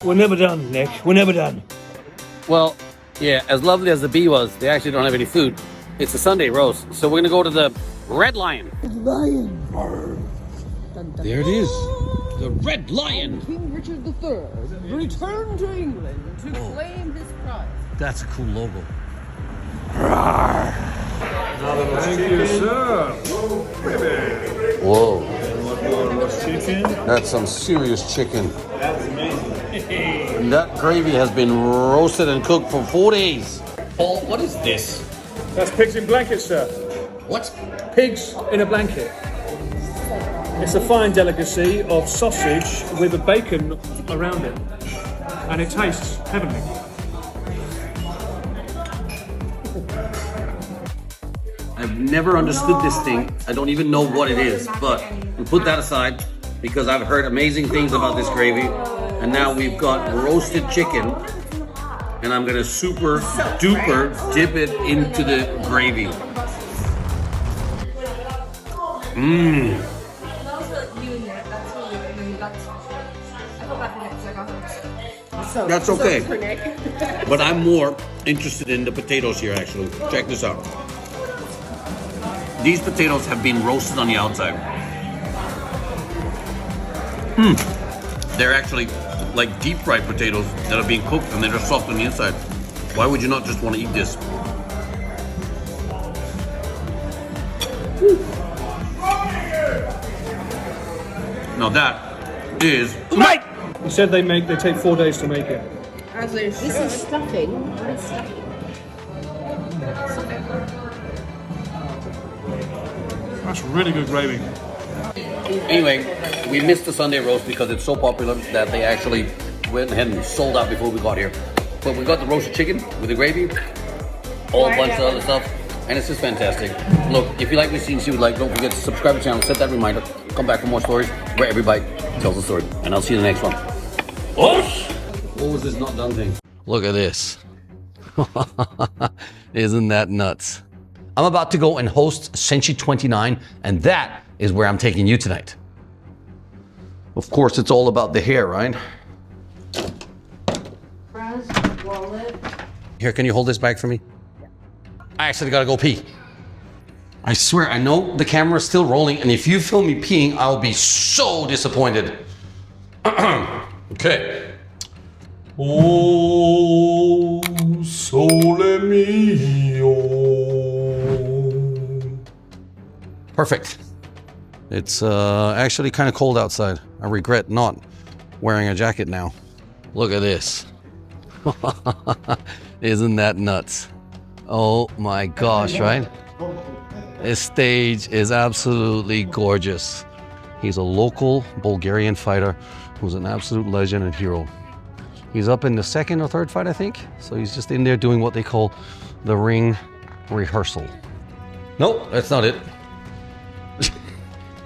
We're never done, Nick. We're never done. Well, yeah, as lovely as the bee was, they actually don't have any food. It's a Sunday roast, so we're gonna go to the Red Lion. There it is, the Red Lion. King Richard III returned to England to claim his prize. That's a cool logo. Thank you, sir. Whoa, Chicken. that's some serious chicken. That's amazing. And that gravy has been roasted and cooked for 4 days. Paul, what is this? That's pigs in blankets, sir. What? Pigs in a blanket. It's a fine delicacy of sausage with a bacon around it. And it tastes heavenly. I've never understood this thing. I don't even know what it is, but we put that aside because I've heard amazing things about this gravy. And now we've got roasted chicken, and I'm gonna super duper dip it into the gravy. Mmm. That's okay. But I'm more interested in the potatoes here, actually. Check this out. These potatoes have been roasted on the outside. They're actually like deep fried potatoes that are being cooked and they're soft on the inside. Why would you not just want to eat this? Now that is right. He said they take 4 days to make it. This is stuffing. What is stuffing? That's really good gravy. Anyway, we missed the Sunday roast because it's so popular that they actually went ahead and sold out before we got here. But we got the roasted chicken with the gravy, all a bunch of other stuff, and it's just fantastic. Look, if you like these things you would like, don't forget to subscribe to the channel, set that reminder, come back for more stories where every bite tells a story. And I'll see you in the next one. What was this not done thing? Look at this. Isn't that nuts? I'm about to go and host Senshi 29, and that is where I'm taking you tonight. Of course, it's all about the hair, right? Wallet. Here, can you hold this bag for me? Yeah. I actually gotta go pee. I swear, I know the camera's still rolling, and if you film me peeing, I'll be so disappointed. Okay. Oh, sole mio. Perfect. It's actually kind of cold outside. I regret not wearing a jacket now. Look at this. Isn't that nuts? Oh my gosh, right? This stage is absolutely gorgeous. He's a local Bulgarian fighter who's an absolute legend and hero. He's up in the second or third fight, I think. So he's just in there doing what they call the ring rehearsal. Nope, that's not it.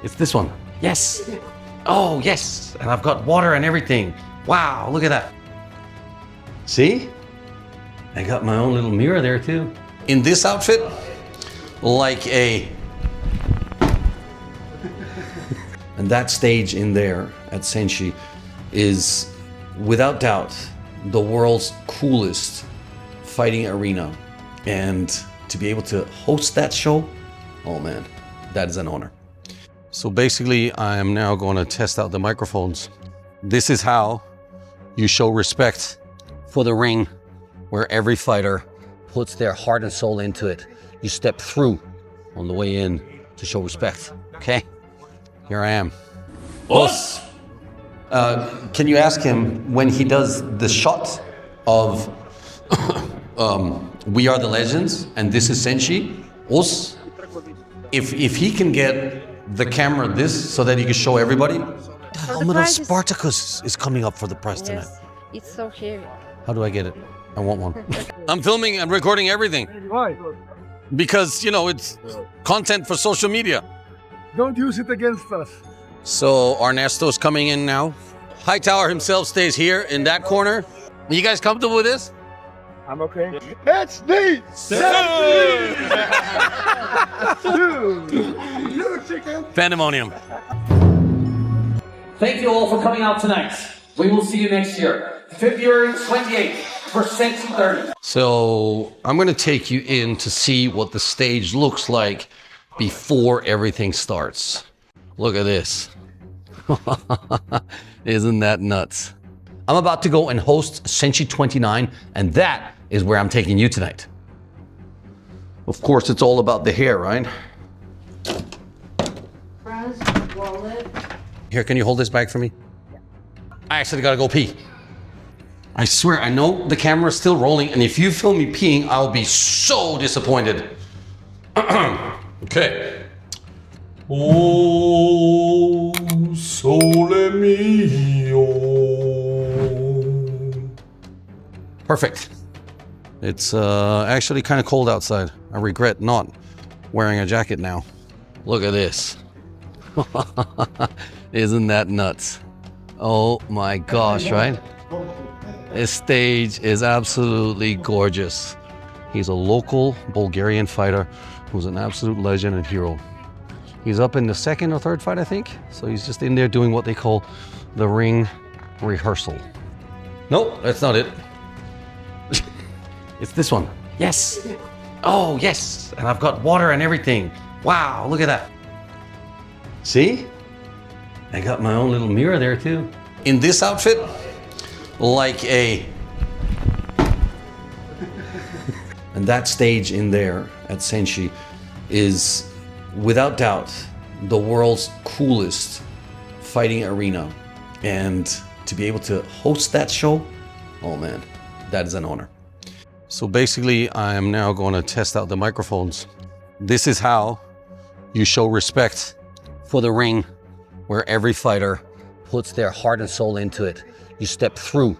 It's this one. Yes. Oh, yes. And I've got water and everything. Wow, look at that. See? I got my own little mirror there too. In this outfit, like a... And that stage in there at Senshi is, without doubt, the world's coolest fighting arena. And to be able to host that show, oh man, that is an honor. So basically, I am now going to test out the microphones. This is how you show respect for the ring, where every fighter puts their heart and soul into it. You step through on the way in to show respect, okay? Here I am. Boss! Can you ask him when he does the shot of We Are the Legends and This is Senshi, Us, if he can get the camera this so that he can show everybody. The helmet of Spartacus is coming up for the prize tonight. Yes, it's so heavy. How do I get it? I want one. I'm filming and recording everything. Why? Because, you know, it's content for social media. Don't use it against us. So Ernesto's coming in now. Hightower himself stays here in that corner. Are you guys comfortable with this? I'm okay. HD! You chicken! Pandemonium. Thank you all for coming out tonight. We will see you next year. February 28th for Sensi 30. So I'm going to take you in to see what the stage looks like before everything starts. Look at this. Isn't that nuts? I'm about to go and host Senshi 29, and that is where I'm taking you tonight. Of course, it's all about the hair, right? Wallet. Here, can you hold this bag for me? I actually gotta go pee. I swear, I know the camera's still rolling, and if you film me peeing, I'll be so disappointed. Okay. Oh, sole mio. Perfect. It's actually kind of cold outside. I regret not wearing a jacket now. Look at this. Isn't that nuts? Oh my gosh, right? This stage is absolutely gorgeous. He's a local Bulgarian fighter who's an absolute legend and hero. He's up in the second or third fight, I think. So he's just in there doing what they call the ring rehearsal. Nope, that's not it. It's this one. Yes. Oh, yes. And I've got water and everything. Wow, look at that. See? I got my own little mirror there too. In this outfit, like a... And that stage in there at Senshi is, without doubt, the world's coolest fighting arena. And to be able to host that show, oh man, that is an honor. So basically, I am now going to test out the microphones. This is how you show respect for the ring, where every fighter puts their heart and soul into it. You step through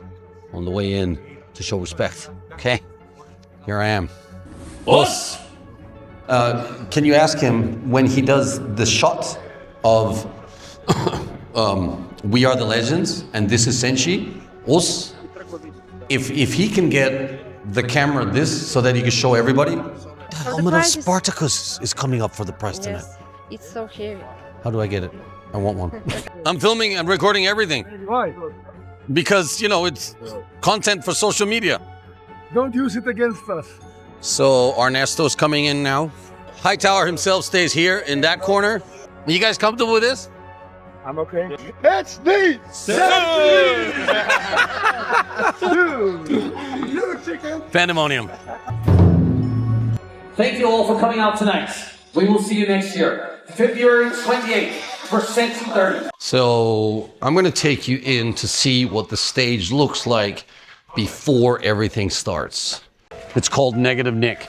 on the way in to show respect, okay? Here I am. Us! Can you ask him when he does the shot of We Are the Legends and This is Senshi, us, if he can get the camera this so that he can show everybody. The helmet of Spartacus is coming up for the price tonight. Yes, it's so heavy. How do I get it? I want one. I'm filming and recording everything Why? because, you know, it's content for social media. Don't use it against us. So Ernesto's coming in now. Hightower himself stays here in that corner. You guys comfortable with this? I'm okay. That's neat! You chicken! Pandemonium. Thank you all for coming out tonight. We will see you next year, February 28th for Sensi 30. So I'm going to take you in to see what the stage looks like before everything starts. It's called Negative Nic.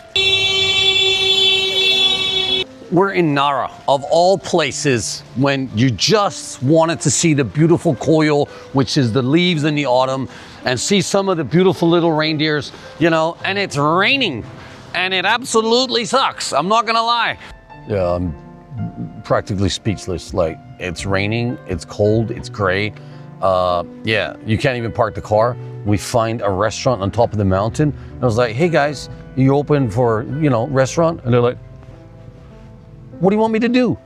We're in Nara, of all places, when you just wanted to see the beautiful koyo, which is the leaves in the autumn, and see some of the beautiful little reindeers, you know, and it's raining, and it absolutely sucks. I'm not gonna lie. Yeah, I'm practically speechless. Like, it's raining, it's cold, it's gray. Yeah, you can't even park the car. We find a restaurant on top of the mountain. And I was like, hey guys, you open for, you know, restaurant? And they're like, what do you want me to do?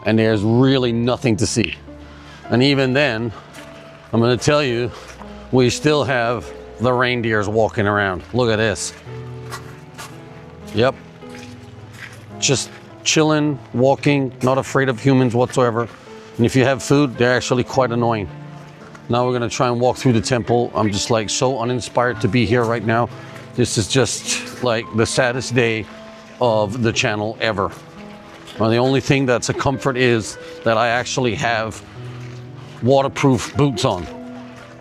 And there's really nothing to see. And even then, I'm gonna tell you, we still have the reindeers walking around. Look at this. Yep. Just chilling, walking, not afraid of humans whatsoever. And if you have food, they're actually quite annoying. Now we're gonna try and walk through the temple. I'm just like so uninspired to be here right now. This is just like the saddest day of the channel ever. Well, the only thing that's a comfort is that I actually have waterproof boots on.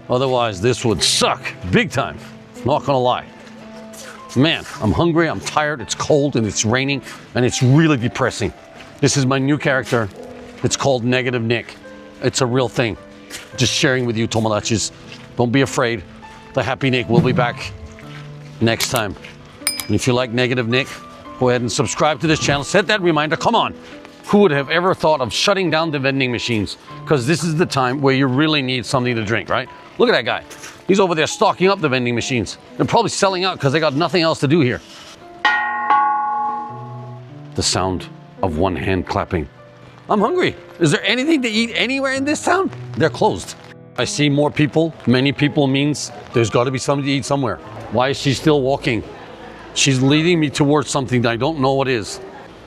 Otherwise, this would suck big time. Not gonna lie. Man, I'm hungry, I'm tired, it's cold and it's raining and it's really depressing. This is my new character. It's called Negative Nic. It's a real thing. Just sharing with you, Tomodachis. Don't be afraid. The Happy Nic will be back next time. And if you like Negative Nic, go ahead and subscribe to this channel. Set that reminder. Come on. Who would have ever thought of shutting down the vending machines? Because this is the time where you really need something to drink, right? Look at that guy. He's over there stocking up the vending machines. They're probably selling out because they got nothing else to do here. The sound of one hand clapping. I'm hungry. Is there anything to eat anywhere in this town? They're closed. I see more people. Many people means there's got to be something to eat somewhere. Why is she still walking? She's leading me towards something that I don't know what is.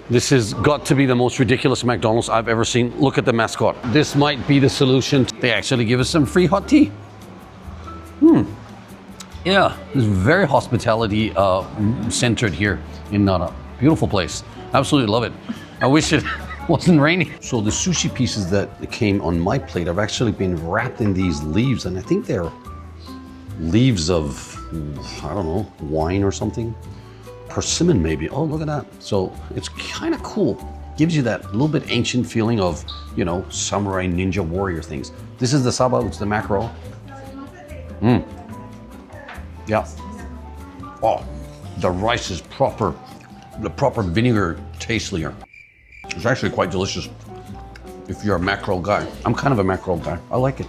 This has got to be the most ridiculous McDonald's I've ever seen. Look at the mascot. This might be the solution. They actually give us some free hot tea. Yeah, it's very hospitality centered here in Nara. Beautiful place. Absolutely love it. I wish it wasn't raining. So the sushi pieces that came on my plate have actually been wrapped in these leaves, and I think they're leaves of, I don't know, wine or something. Persimmon maybe. Oh, look at that. So it's kind of cool. Gives you that little bit ancient feeling of, you know, samurai ninja warrior things. This is the saba, which is the mackerel. Yeah. Oh, the rice is proper, the proper vinegar taste layer. It's actually quite delicious if you're a mackerel guy. I'm kind of a mackerel guy. I like it.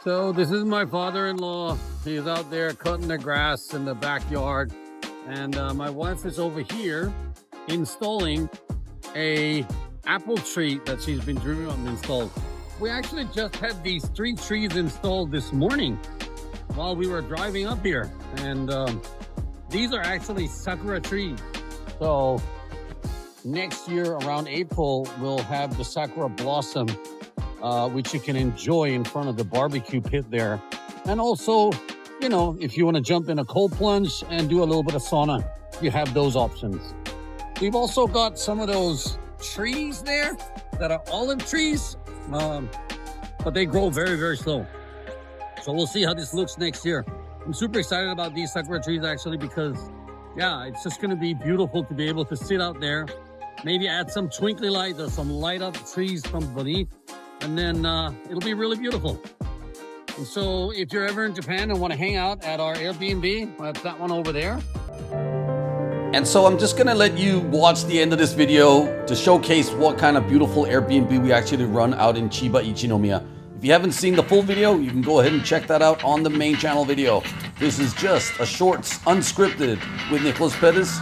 So this is my father-in-law. He's out there cutting the grass in the backyard. And my wife is over here installing a apple tree that she's been dreaming of installed. We actually just had these 3 trees installed this morning while we were driving up here. And these are actually sakura trees. So next year around April, we'll have the sakura blossom, which you can enjoy in front of the barbecue pit there. And also, you know, if you want to jump in a cold plunge and do a little bit of sauna, you have those options. We've also got some of those trees there that are olive trees, but they grow very, very slow. So we'll see how this looks next year. I'm super excited about these sakura trees actually because, yeah, it's just going to be beautiful to be able to sit out there, maybe add some twinkly light or some light up trees from beneath, and then it'll be really beautiful. And so if you're ever in Japan and want to hang out at our Airbnb, that's that one over there. And so I'm just gonna let you watch the end of this video to showcase what kind of beautiful Airbnb we actually run out in Chiba Ichinomiya. If you haven't seen the full video, you can go ahead and check that out on the main channel video. This is just a short, unscripted with Nicholas Pettas.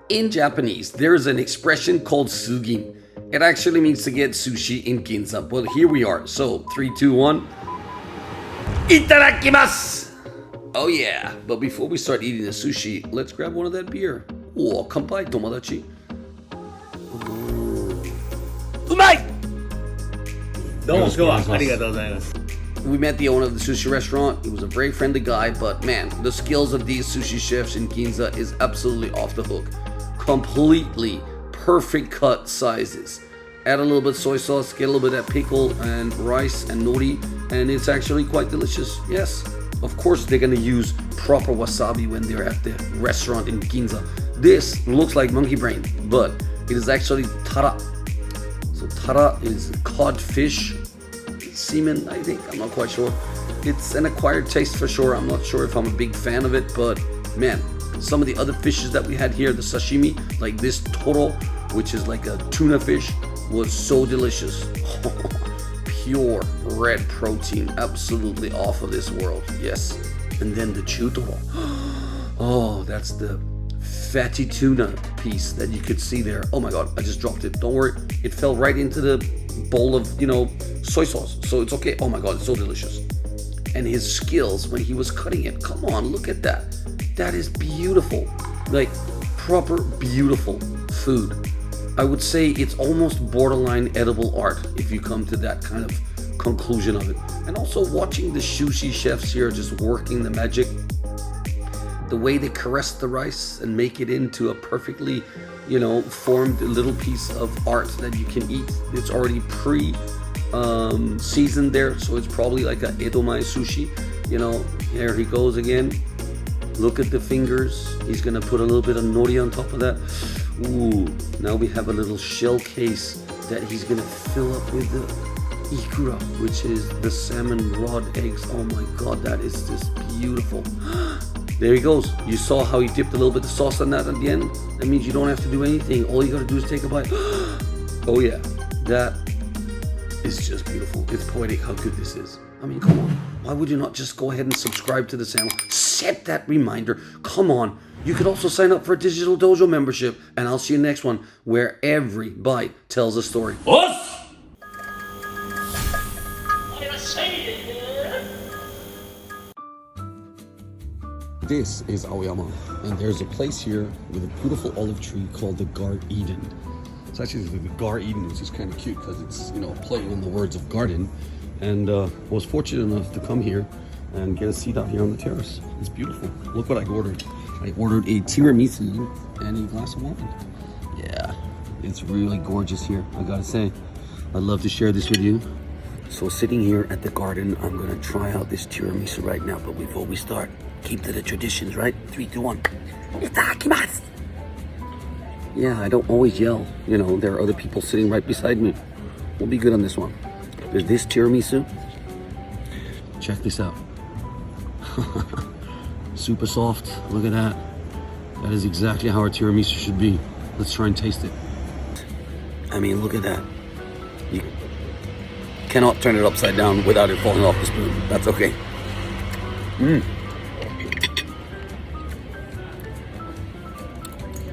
In Japanese, there is an expression called sugin. It actually means to get sushi in Ginza. Well, here we are. So, 3, 2, 1. Itadakimasu! Oh yeah, but before we start eating the sushi, let's grab one of that beer. Oh, kanpai, Tomodachi. Umai! We met the owner of the sushi restaurant. He was a very friendly guy, but man, the skills of these sushi chefs in Ginza is absolutely off the hook. Completely perfect cut sizes. Add a little bit of soy sauce, get a little bit of that pickle and rice and nori, and it's actually quite delicious. Yes, of course they're gonna use proper wasabi when they're at the restaurant in Ginza. This looks like monkey brain, but it is actually tara. So tara is codfish, semen, I think. I'm not quite sure. It's an acquired taste for sure. I'm not sure if I'm a big fan of it, but man, some of the other fishes that we had here, the sashimi, like this toro, which is like a tuna fish, was so delicious. Pure red protein, absolutely off of this world. Yes. And then the chutoro. Oh, that's the fatty tuna piece that you could see there. Oh my god, I just dropped it. Don't worry, it fell right into the bowl of, you know, soy sauce, so it's okay. Oh my god, it's so delicious. And his skills when he was cutting it, come on, look at that. That is beautiful. Like, proper beautiful food. I would say it's almost borderline edible art if you come to that kind of conclusion of it. And also watching the sushi chefs here just working the magic, the way they caress the rice and make it into a perfectly you know, formed little piece of art that you can eat. It's already seasoned there, so it's probably like a edomae sushi. You know, here he goes again. Look at the fingers. He's gonna put a little bit of nori on top of that. Ooh, now we have a little shell case that he's gonna fill up with the ikura, which is the salmon rod eggs. Oh my god, that is just beautiful. There he goes. You saw how he dipped a little bit of sauce on that at the end? That means you don't have to do anything. All you gotta do is take a bite. Oh yeah, that is just beautiful. It's poetic how good this is. I mean, come on. Why would you not just go ahead and subscribe to the channel? Set that reminder. Come on. You could also sign up for a Digital Dojo membership, and I'll see you next one, where every bite tells a story. This is Aoyama, and there's a place here with a beautiful olive tree called the Gar-Eden. It's actually the Gar-Eden, which is kind of cute because it's, you know, playing on the words of garden. And was fortunate enough to come here and get a seat out here on the terrace. It's beautiful. Look what I ordered. I ordered a tiramisu and a glass of wine. Yeah, it's really gorgeous here, I gotta say. I'd love to share this with you. So sitting here at the garden, I'm gonna try out this tiramisu right now. But before we start, keep to the traditions, right? 3, 2, 1. Itadakimasu! Yeah, I don't always yell. You know, there are other people sitting right beside me. We'll be good on this one. There's this tiramisu. Check this out. Super soft. Look at that. That is exactly how our tiramisu should be. Let's try and taste it. I mean, look at that. You cannot turn it upside down without it falling off the spoon. That's okay.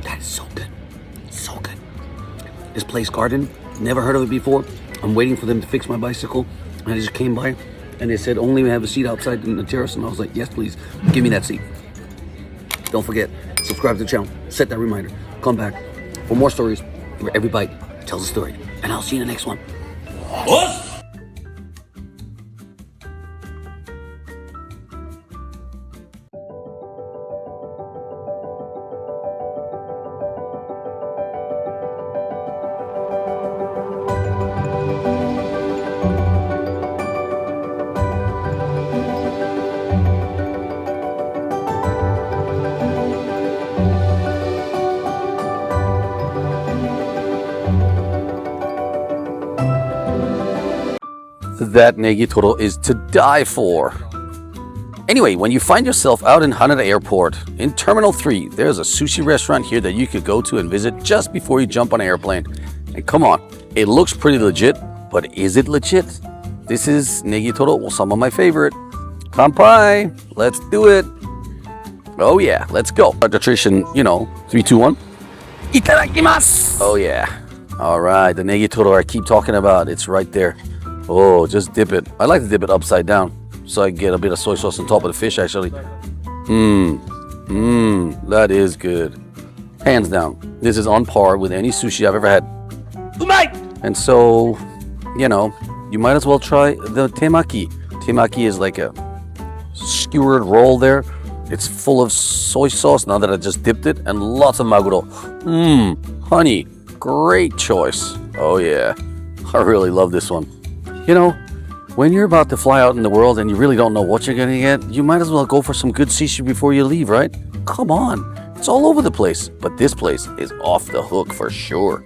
That is so good. So good. This place, Garden, never heard of it before. I'm waiting for them to fix my bicycle, and I just came by, and they said only we have a seat outside in the terrace, and I was like, yes, please, give me that seat. Don't forget, subscribe to the channel, set that reminder, come back for more stories where every bite tells a story, and I'll see you in the next one. That Negitoro is to die for. Anyway, when you find yourself out in Haneda Airport, in Terminal 3, there's a sushi restaurant here that you could go to and visit just before you jump on an airplane. And come on, it looks pretty legit, but is it legit? This is Negitoro, some of my favorite. Kanpai, let's do it. Oh yeah, let's go. The tradition, you know, 3, 2, 1. Itadakimasu! Oh yeah. Alright, the Negitoro I keep talking about, it's right there. Oh, just dip it. I like to dip it upside down so I get a bit of soy sauce on top of the fish, actually. That is good. Hands down. This is on par with any sushi I've ever had. And so, you know, you might as well try the temaki. Temaki is like a skewered roll there. It's full of soy sauce now that I just dipped it, and lots of maguro. Honey, great choice. Oh yeah, I really love this one. You know, when you're about to fly out in the world and you really don't know what you're gonna get, you might as well go for some good sushi before you leave, right? Come on, it's all over the place, but this place is off the hook for sure.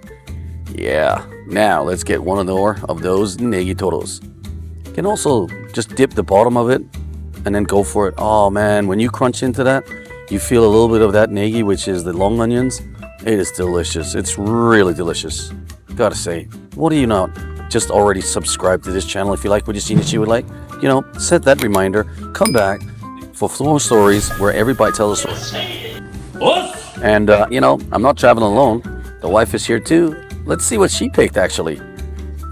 Yeah, now let's get one more of those negitoros. You can also just dip the bottom of it and then go for it. Oh man, when you crunch into that, you feel a little bit of that negi, which is the long onions. It is delicious. It's really delicious. Gotta say, what are you not? Just already subscribe to this channel if you like what you see that you would like. You know, set that reminder. Come back for more stories where every bite tells a story. And, you know, I'm not traveling alone. The wife is here too. Let's see what she picked, actually.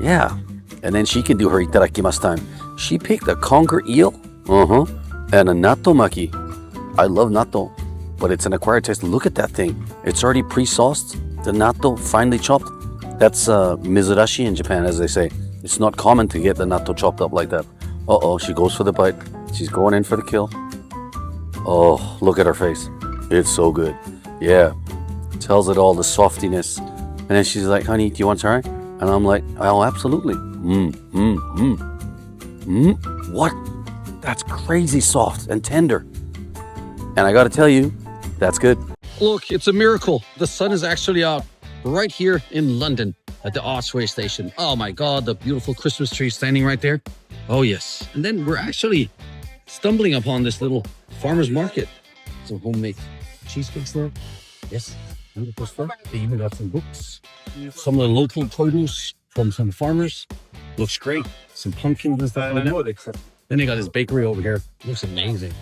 Yeah. And then she can do her itadakimasu time. She picked a conger eel. And a natto maki. I love natto, but it's an acquired taste. Look at that thing. It's already pre-sauced. The natto finely chopped. That's mizurashi in Japan, as they say. It's not common to get the natto chopped up like that. Uh-oh, she goes for the bite. She's going in for the kill. Oh, look at her face. It's so good. Yeah. tells it all the softiness. And then she's like, honey, do you want to try? And I'm like, oh, absolutely. What? That's crazy soft and tender. And I gotta tell you, that's good. Look, it's a miracle. The sun is actually out right here in London at the Archway Station. Oh my God, the beautiful Christmas tree standing right there. Oh yes. And then we're actually stumbling upon this little farmer's market. Some homemade cheesecakes there. Yes, beautiful stuff. They even got some books. Some of the local produce from some farmers. Looks great. Some pumpkins and stuff like that. Then they got this bakery over here. Looks amazing.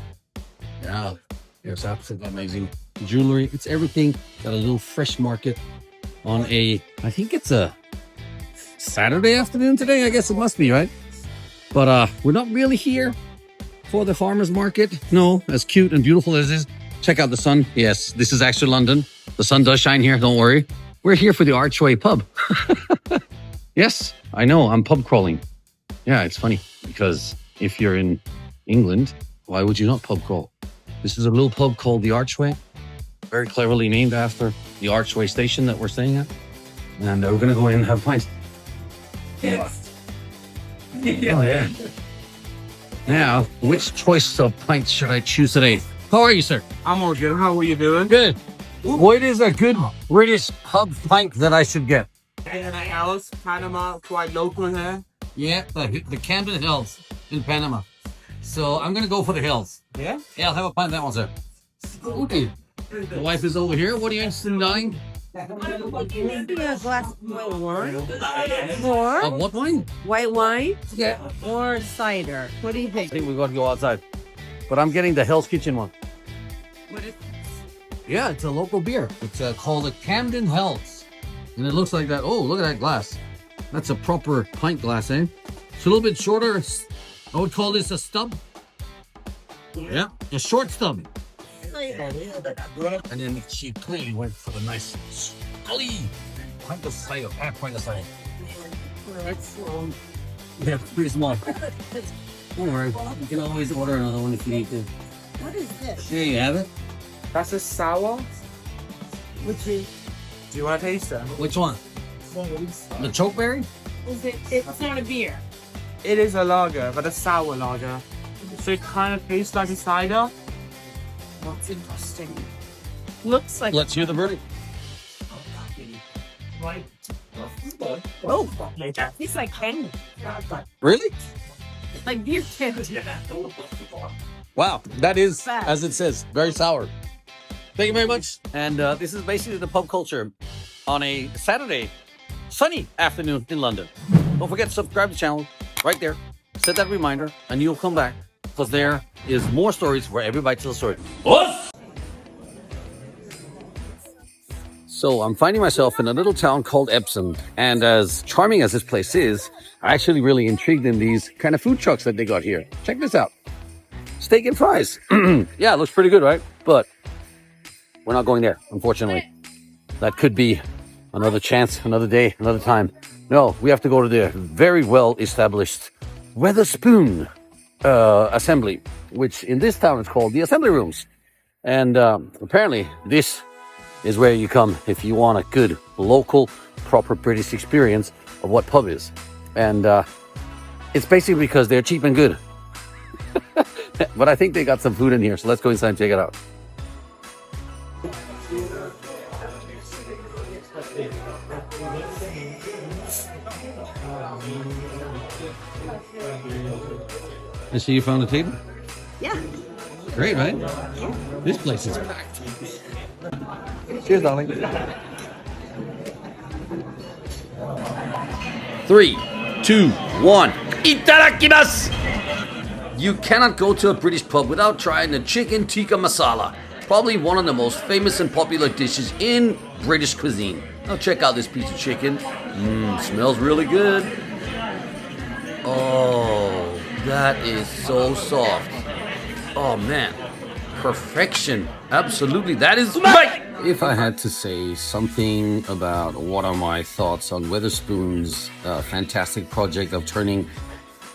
Yeah, it's absolutely amazing. Jewelry, it's everything. Got a little fresh market on I think it's a Saturday afternoon today. I guess it must be, right? But we're not really here for the farmer's market. No, as cute and beautiful as it is. Check out the sun. Yes, this is actually London. The sun does shine here, don't worry. We're here for the Archway pub. Yes, I know, I'm pub crawling. Yeah, it's funny because if you're in England, why would you not pub crawl? This is a little pub called the Archway. Very cleverly named after the Archway Station that we're staying at. And we're gonna go in and have pints. Yes. Oh yeah. Now, which choice of pints should I choose today? How are you, sir? I'm all good. How are you doing? Good. What is a good British pub pint that I should get? Alice, Panama, quite local here. Yeah, the Camden Hills in Panama. So I'm gonna go for the Hills. Yeah? Yeah, I'll have a pint of that one, sir. Okay. The wife is over here. What are you interested in, darling? Maybe a glass of white wine. Or Of what wine? white wine. Yeah. Or cider. What do you I think? think we've got to go outside. But I'm getting the Hell's Kitchen one. What is Yeah, it's a local beer. It's called the Camden Hells. And it looks like that. Oh, look at that glass. That's a proper pint glass, eh? It's a little bit shorter. I would call this a stub. Yeah, a short stub. And then she clearly went for the nice scully pint of cider. Pint of cider. Yeah, it's pretty small. Don't worry, you can always order another one if you need to. What is this? There you have it. That's a sour. Which is Do you want to taste it? Which one? The chokeberry? it's not a beer. It is a lager, but a sour lager. So it kind of tastes like a cider. That's interesting. Looks like Let's hear the verdict. oh, it's like candy. Really? Like beer candy. Wow, that is, Fast. as it says, very sour. Thank you very much. And this is basically the pub culture on a Saturday, sunny afternoon in London. Don't forget to subscribe to the channel right there. Set that reminder and you'll come back because there is more stories where everybody tells a story. So I'm finding myself in a little town called Epsom. And as charming as this place is, I'm actually really intrigued in these kind of food trucks that they got here. Check this out. Steak and fries. Yeah, it looks pretty good, right? But we're not going there, unfortunately. That could be another chance, another day, another time. No, we have to go to the very well-established Wetherspoon assembly, which in this town is called the Assembly Rooms. And apparently this is where you come if you want a good, local, proper British experience of what pub is. And it's basically because they're cheap and good. But I think they got some food in here, so let's go inside and check it out. I see you found a table? Yeah. Great, right? This place is packed. Cheers, darling. 3, 2, 1. Itadakimasu! You cannot go to a British pub without trying the chicken tikka masala. Probably one of the most famous and popular dishes in British cuisine. Now check out this piece of chicken. Smells really good. Oh, that is so soft. Oh man, perfection. Absolutely, that is right. If I had to say something about what are my thoughts on Wetherspoon's fantastic project of turning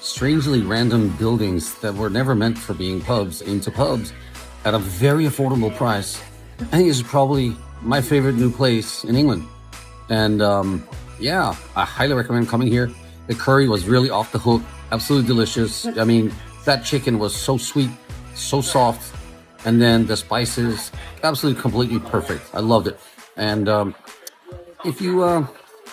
strangely random buildings that were never meant for being pubs into pubs at a very affordable price, I think this is probably my favorite new place in England. And yeah, I highly recommend coming here. The curry was really off the hook, absolutely delicious. I mean, that chicken was so sweet, so soft, and then the spices, absolutely completely perfect. I loved it. And if you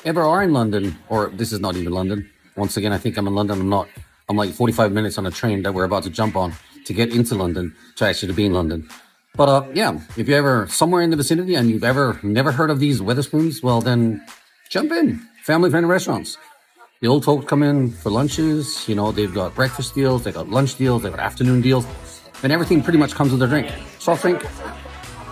ever are in London, or this is not even London, once again, I think I'm in London. I'm not. I'm like 45 minutes on a train that we're about to jump on to get into London, to actually be in London. But yeah, if you're ever somewhere in the vicinity and you've ever never heard of these Wetherspoons, well then jump in. Family-friendly restaurants. The old folks come in for lunches. You know, they've got breakfast deals, they've got lunch deals, they've got afternoon deals, and everything pretty much comes with their drink. Soft drink,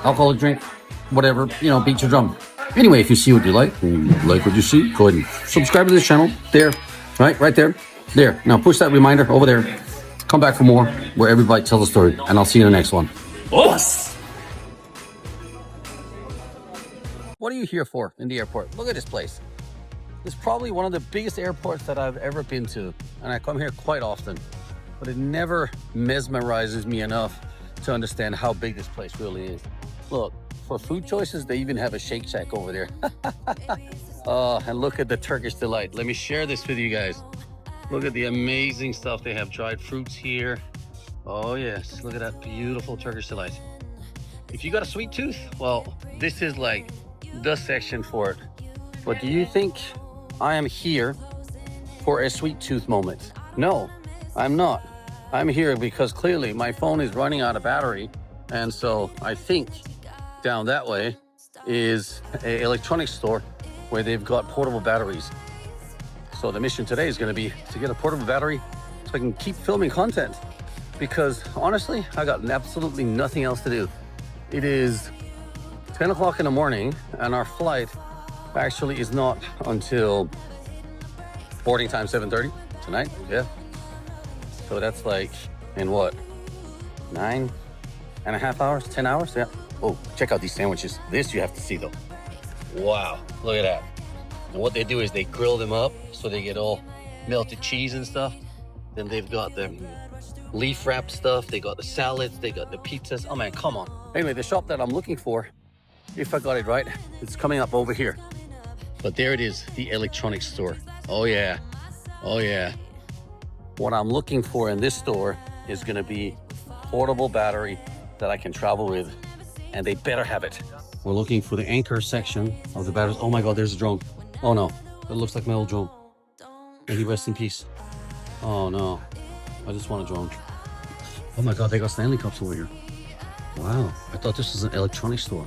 alcoholic drink, whatever, you know, beat your drum. Anyway, if you see what you like and like what you see, go ahead and subscribe to this channel. There, right there. There. Now push that reminder over there. Come back for more, where everybody tells a story, and I'll see you in the next one. Boss! What are you here for in the airport? Look at this place. It's probably one of the biggest airports that I've ever been to, and I come here quite often, but it never mesmerizes me enough to understand how big this place really is. Look, for food choices, they even have a Shake Shack over there. Oh, and look at the Turkish Delight. Let me share this with you guys. Look at the amazing stuff. They have dried fruits here. Oh yes, look at that beautiful Turkish Delight. If you got a sweet tooth, well, this is like the section for it. But do you think I am here for a sweet tooth moment? No, I'm not. I'm here because clearly my phone is running out of battery. And so I think down that way is an electronics store where they've got portable batteries. So the mission today is going to be to get a portable battery so I can keep filming content, because honestly, I got absolutely nothing else to do. It is 10 o'clock in the morning and our flight actually is not until boarding time 7:30 tonight. Yeah. So that's like in what, 9.5 hours, 10 hours? Yeah. Oh, check out these sandwiches. This you have to see though. Wow, look at that. And what they do is they grill them up so they get all melted cheese and stuff. Then they've got the leaf wrap stuff. They got the salads. They got the pizzas. Oh man, come on. Anyway, the shop that I'm looking for, if I got it right, it's coming up over here. But there it is, the electronics store. Oh yeah, oh yeah. What I'm looking for in this store is gonna be portable battery that I can travel with, and they better have it. We're looking for the anchor section of the batteries. Oh my God, there's a drone. Oh no, it looks like my old drone. May he rest in peace. Oh no, I just want a drone. Oh my God, they got Stanley Cups over here. Wow, I thought this was an electronics store.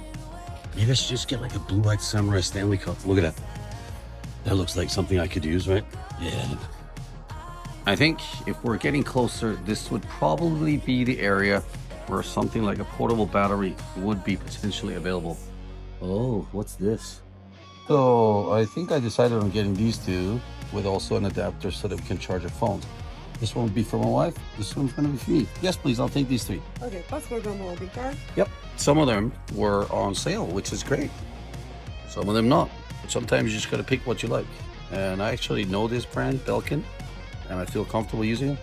Maybe I should just get like a blue-eyed samurai Stanley Cup. Look at that. That looks like something I could use, right? Yeah. I think if we're getting closer, this would probably be the area where something like a portable battery would be potentially available. Oh, what's this? So I think I decided on getting these two with also an adapter so that we can charge a phone. This one would be for my wife. This one's gonna be for me. Yes, please, I'll take these three. Okay, passport on the card. Yep. Some of them were on sale, which is great. Some of them not. Sometimes you just gotta pick what you like. And I actually know this brand, Belkin, and I feel comfortable using it.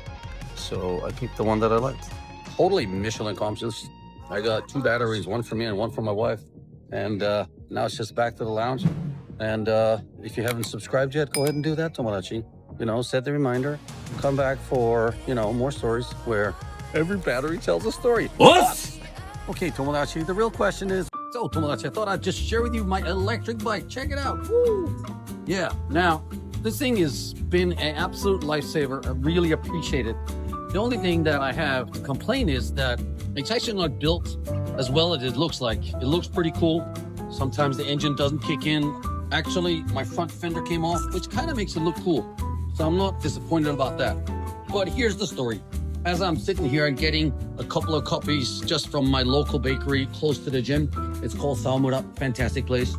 So I picked the one that I liked. Totally Michelin conscious. I got 2 batteries, one for me and one for my wife. And now it's just back to the lounge. And if you haven't subscribed yet, go ahead and do that, Tomodachi. You know, set the reminder. Come back for, you know, more stories where every battery tells a story. What? Okay, Tomodachi, the real question is, so Tomodachi, I thought I'd just share with you my electric bike. Check it out. Woo! Yeah, now, this thing has been an absolute lifesaver. I really appreciate it. The only thing that I have to complain is that it's actually not built as well as it looks like. It looks pretty cool. Sometimes the engine doesn't kick in. Actually, my front fender came off, which kind of makes it look cool. So I'm not disappointed about that. But here's the story. As I'm sitting here and getting a couple of coffees just from my local bakery close to the gym. It's called Salmura, fantastic place.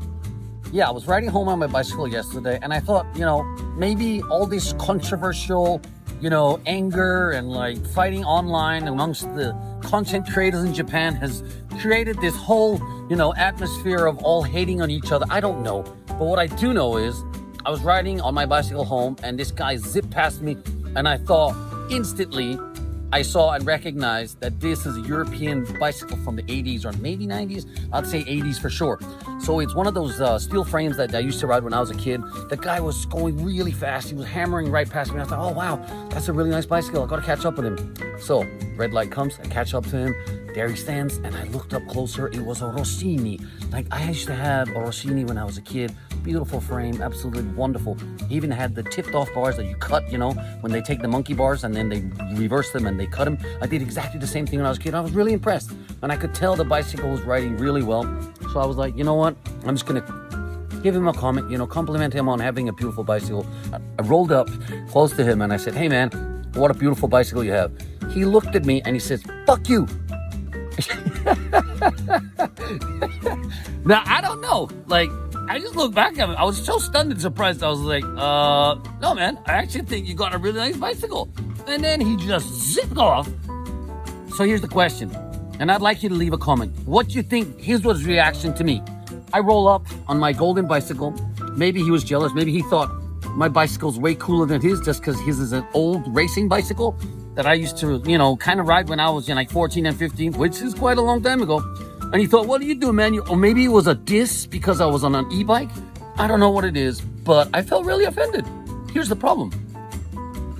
Yeah, I was riding home on my bicycle yesterday and I thought, you know, maybe all this controversial, you know, anger and like fighting online amongst the content creators in Japan has created this whole, you know, atmosphere of all hating on each other. I don't know. But what I do know is I was riding on my bicycle home and this guy zipped past me and I thought instantly, I saw and recognized that this is a European bicycle from the 80s or maybe 90s. I'd say 80s for sure. So it's one of those steel frames that I used to ride when I was a kid. The guy was going really fast. He was hammering right past me. I thought, oh wow, that's a really nice bicycle. I gotta catch up with him. So red light comes, I catch up to him. There he stands, and I looked up closer. It was a Rossini. Like, I used to have a Rossini when I was a kid. Beautiful frame, absolutely wonderful. He even had the tipped off bars that you cut, you know, when they take the monkey bars and then they reverse them and they cut them. I did exactly the same thing when I was a kid. I was really impressed. And I could tell the bicycle was riding really well. So I was like, you know what? I'm just gonna give him a comment, you know, compliment him on having a beautiful bicycle. I rolled up close to him and I said, hey man, what a beautiful bicycle you have. He looked at me and he says, fuck you. Now, I don't know. Like, I just looked back at him. I was so stunned and surprised. I was like, no, man, I actually think you got a really nice bicycle. And then he just zipped off. So here's the question. And I'd like you to leave a comment. What do you think? Here's what his reaction to me. I roll up on my golden bicycle. Maybe he was jealous. Maybe he thought my bicycle's way cooler than his just because his is an old racing bicycle that I used to, you know, kind of ride when I was like 14 and 15, which is quite a long time ago. And he thought, what are you doing, man? Or maybe it was a diss because I was on an e-bike. I don't know what it is, but I felt really offended. Here's the problem.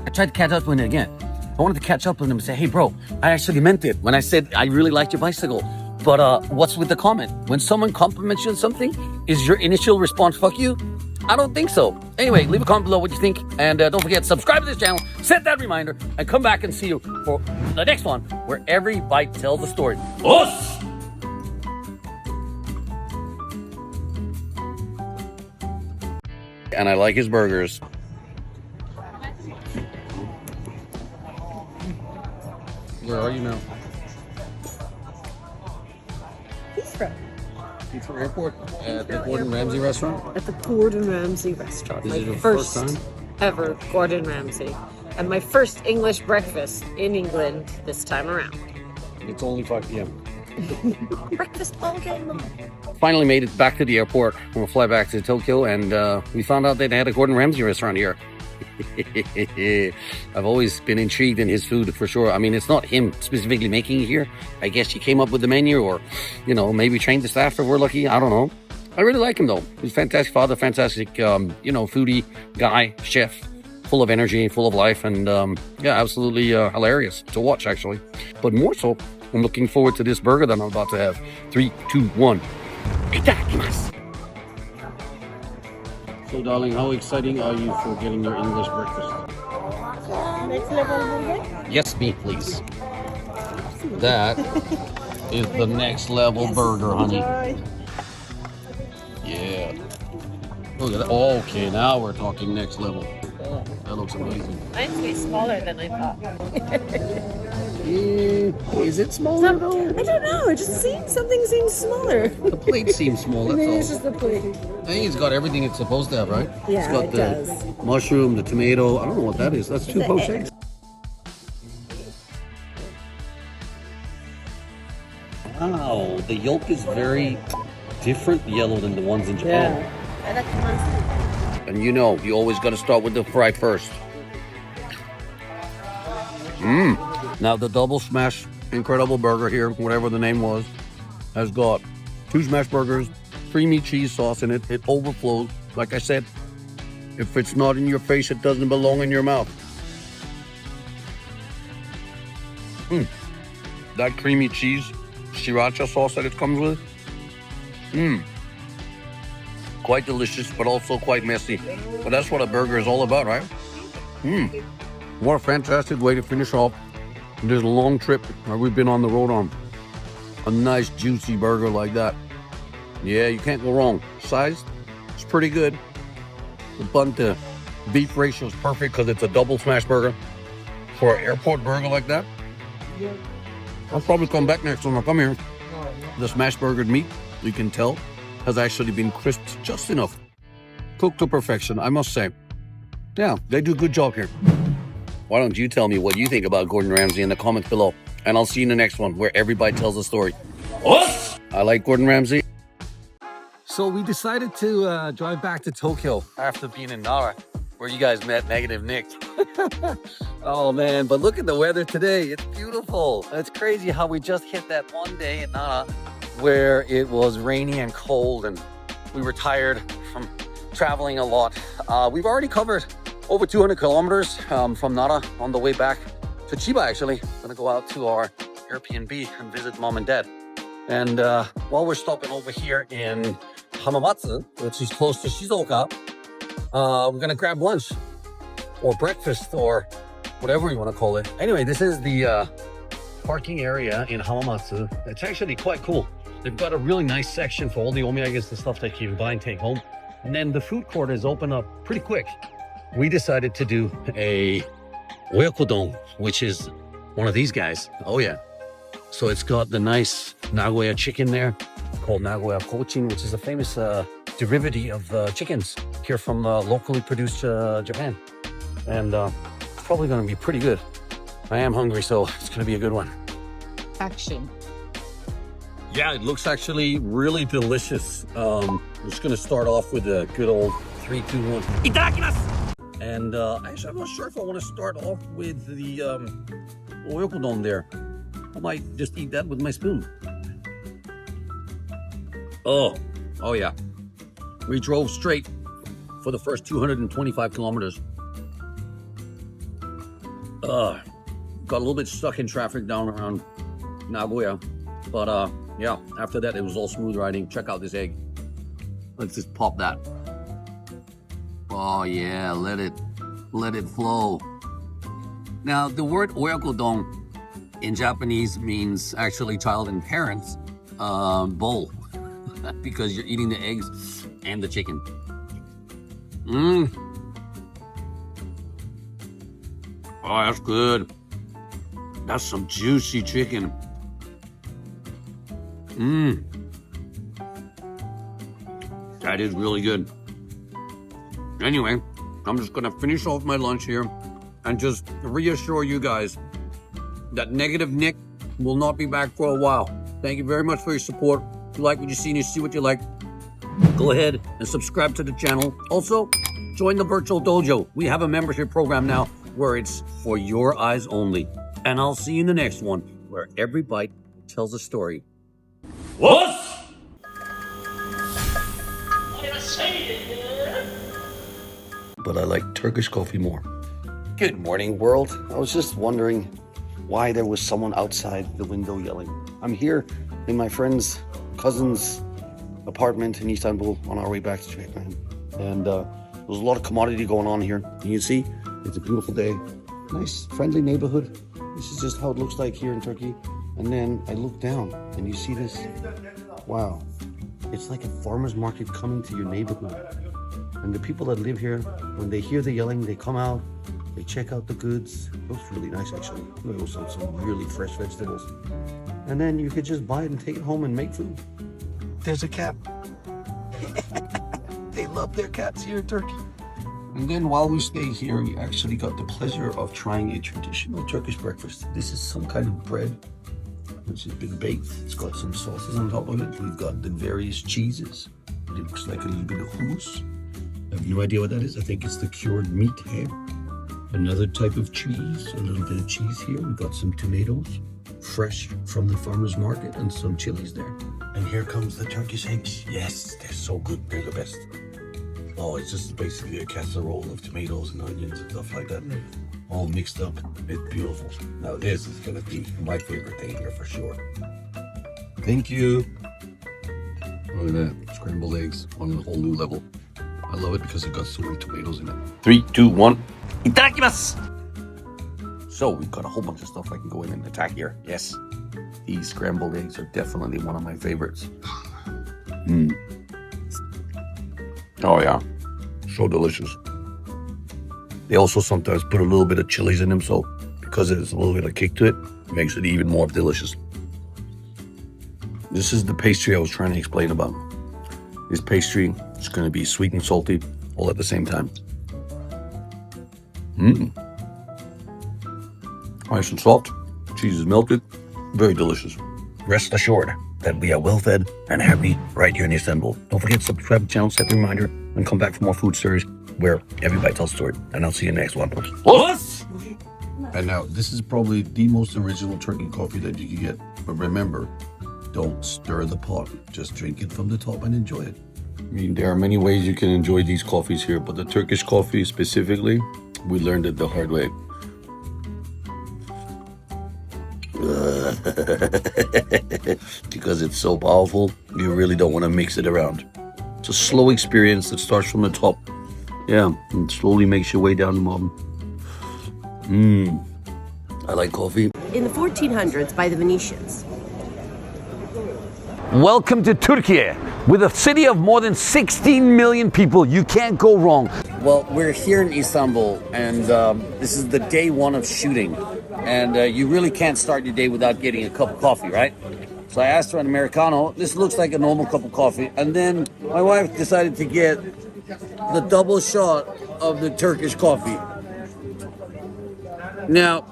I tried to catch up with him again. I wanted to catch up with him and say, hey, bro, I actually meant it when I said I really liked your bicycle. But what's with the comment? When someone compliments you on something, is your initial response, fuck you? I don't think so. Anyway, leave a comment below what you think. And don't forget, subscribe to this channel, set that reminder, and come back and see you for the next one where every bike tells a story. Us! And I like his burgers. Where are you now? Heathrow Airport at the Gordon Ramsay restaurant? At the Gordon Ramsay restaurant. Is My it your first first time? ever Gordon Ramsay. And my first English breakfast in England this time around. It's only 5 p.m. Breakfast all day long. Finally made it back to the airport. We'll fly back to Tokyo, and we found out that they had a Gordon Ramsay restaurant here. I've always been intrigued in his food for sure. I mean, it's not him specifically making it here. I guess he came up with the menu, or, you know, maybe trained the staff if we're lucky. I don't know. I really like him though. He's a fantastic father, fantastic, you know, foodie guy, chef, full of energy, full of life, and yeah, absolutely hilarious to watch actually. But more so, I'm looking forward to this burger that I'm about to have. 3, 2, 1. Itadakimasu. So, darling, how exciting are you for getting your English breakfast? Next level burger? Yes, me, please. That is the next level burger, honey. Yeah. Look at that. Okay, now we're talking next level. That looks amazing. Mine's way smaller than I thought. Is it smaller though? I don't know. It just seems something seems smaller. The plate seems small, that's Maybe it's all. just the plate. I think it's got everything it's supposed to have, right? Yeah, it's got it the does. mushroom, the tomato. I don't know what that is. That's 2 the poached egg. eggs. Wow, the yolk is very different yellow than the ones in Japan. Yeah. I like the ones. And you know, you always got to start with the fry first. Now the double smash incredible burger here, whatever the name was, has got 2 smash burgers, creamy cheese sauce in it. It overflows. Like I said, if it's not in your face, it doesn't belong in your mouth. That creamy cheese sriracha sauce that it comes with. Quite delicious, but also quite messy. But that's what a burger is all about, right? What a fantastic way to finish off this long trip that we've been on the road on. A nice juicy burger like that. Yeah, you can't go wrong. Size, it's pretty good. The bun to beef ratio is perfect because it's a double smash burger. For an airport burger like that, I'll probably come back next time I come here. The smash burgered meat, you can tell, has actually been crisped just enough. Cooked to perfection, I must say. Yeah, they do a good job here. Why don't you tell me what you think about Gordon Ramsay in the comments below, and I'll see you in the next one where everybody tells a story. What? I like Gordon Ramsay. So we decided to drive back to Tokyo after being in Nara. where you guys met Negative Nick. Oh man, but look at the weather today. It's beautiful. It's crazy how we just hit that one day in Nara where it was rainy and cold and we were tired from traveling a lot. We've already covered over 200 kilometers from Nara on the way back to Chiba actually. Gonna go out to our Airbnb and visit mom and dad. And while we're stopping over here in Hamamatsu, which is close to Shizuoka, we're gonna grab lunch or breakfast or whatever you want to call it. Anyway, this is the parking area in Hamamatsu. It's actually quite cool. They've got a really nice section for all the omiyages, the stuff that you can buy and take home. And then the food court is open up pretty quick. We decided to do a oyakodon, which is one of these guys. Oh yeah. So it's got the nice Nagoya chicken there called Nagoya Kochin, which is a famous derivative of chickens here from locally produced Japan. And it's probably going to be pretty good. I am hungry, so it's going to be a good one. Action. Yeah, it looks actually really delicious. I'm just going to start off with a good old 3, 2, 1. Itadakimasu! And actually, I'm not sure if I want to start off with the oyakodon there. I might just eat that with my spoon. Oh yeah. We drove straight for the first 225 kilometers. Got a little bit stuck in traffic down around Nagoya. But yeah, after that, it was all smooth riding. Check out this egg. Let's just pop that. Oh yeah, let it flow. Now, the word oyakodon in Japanese means actually child and parents bowl because you're eating the eggs and the chicken. Oh, that's good. That's some juicy chicken. That is really good. Anyway, I'm just gonna finish off my lunch here and just reassure you guys that Negative Nick will not be back for a while. Thank you very much for your support. If you like what you see and you see what you like, go ahead and subscribe to the channel. Also, join the virtual dojo. We have a membership program now where it's for your eyes only. And I'll see you in the next one where every bite tells a story. What? But I like Turkish coffee more. Good morning, world. I was just wondering why there was someone outside the window yelling. I'm here in my friend's cousin's apartment in Istanbul on our way back to Japan. And there's a lot of commodity going on here. And you see, it's a beautiful day. Nice, friendly neighborhood. This is just how it looks like here in Turkey. And then I look down and you see this. Wow. It's like a farmer's market coming to your neighborhood. And the people that live here, when they hear the yelling, they come out, they check out the goods. It looks really nice, actually. There was some really fresh vegetables. And then you could just buy it and take it home and make food. There's a cat. They love their cats here in Turkey. And then while we stayed here, we actually got the pleasure of trying a traditional Turkish breakfast. This is some kind of bread, which has been baked. It's got some sauces on top of it. We've got the various cheeses. It looks like a little bit of hummus. I have no idea what that is. I think it's the cured meat here. Another type of cheese, a little bit of cheese here. We've got some tomatoes, fresh from the farmer's market, and some chilies there. And here comes the Turkish eggs. Yes, they're so good. They're the best. Oh, it's just basically a casserole of tomatoes and onions and stuff like that. All mixed up. It's beautiful. Now this is gonna be my favorite thing here for sure. Thank you. Look at that. Scrambled eggs on a whole new level. I love it because it got so many tomatoes in it. 3, 2, 1. Itadakimasu! So we've got a whole bunch of stuff I can go in and attack here. Yes. These scrambled eggs are definitely one of my favorites. Oh yeah. So delicious. They also sometimes put a little bit of chilies in them, so because there's a little bit of kick to it, it makes it even more delicious. This is the pastry I was trying to explain about. This pastry is going to be sweet and salty all at the same time. Nice and soft. Cheese is melted. Very delicious. Rest assured that we are well fed and happy right here in Istanbul. Don't forget to subscribe to the channel, set the reminder, and come back for more food stories. where everybody tells a story. And I'll see you next one. What? And now, this is probably the most original Turkey coffee that you can get. But remember, don't stir the pot. Just drink it from the top and enjoy it. I mean, there are many ways you can enjoy these coffees here, but the Turkish coffee specifically, we learned it the hard way. Because it's so powerful, you really don't want to mix it around. It's a slow experience that starts from the top. Yeah, and slowly makes your way down the bottom. I like coffee. In the 1400s by the Venetians. Welcome to Turkey. With a city of more than 16 million people, you can't go wrong. Well, we're here in Istanbul, and this is the day one of shooting. And you really can't start your day without getting a cup of coffee, right? So I asked for an Americano. This looks like a normal cup of coffee. And then my wife decided to get the double shot of the Turkish coffee. Now,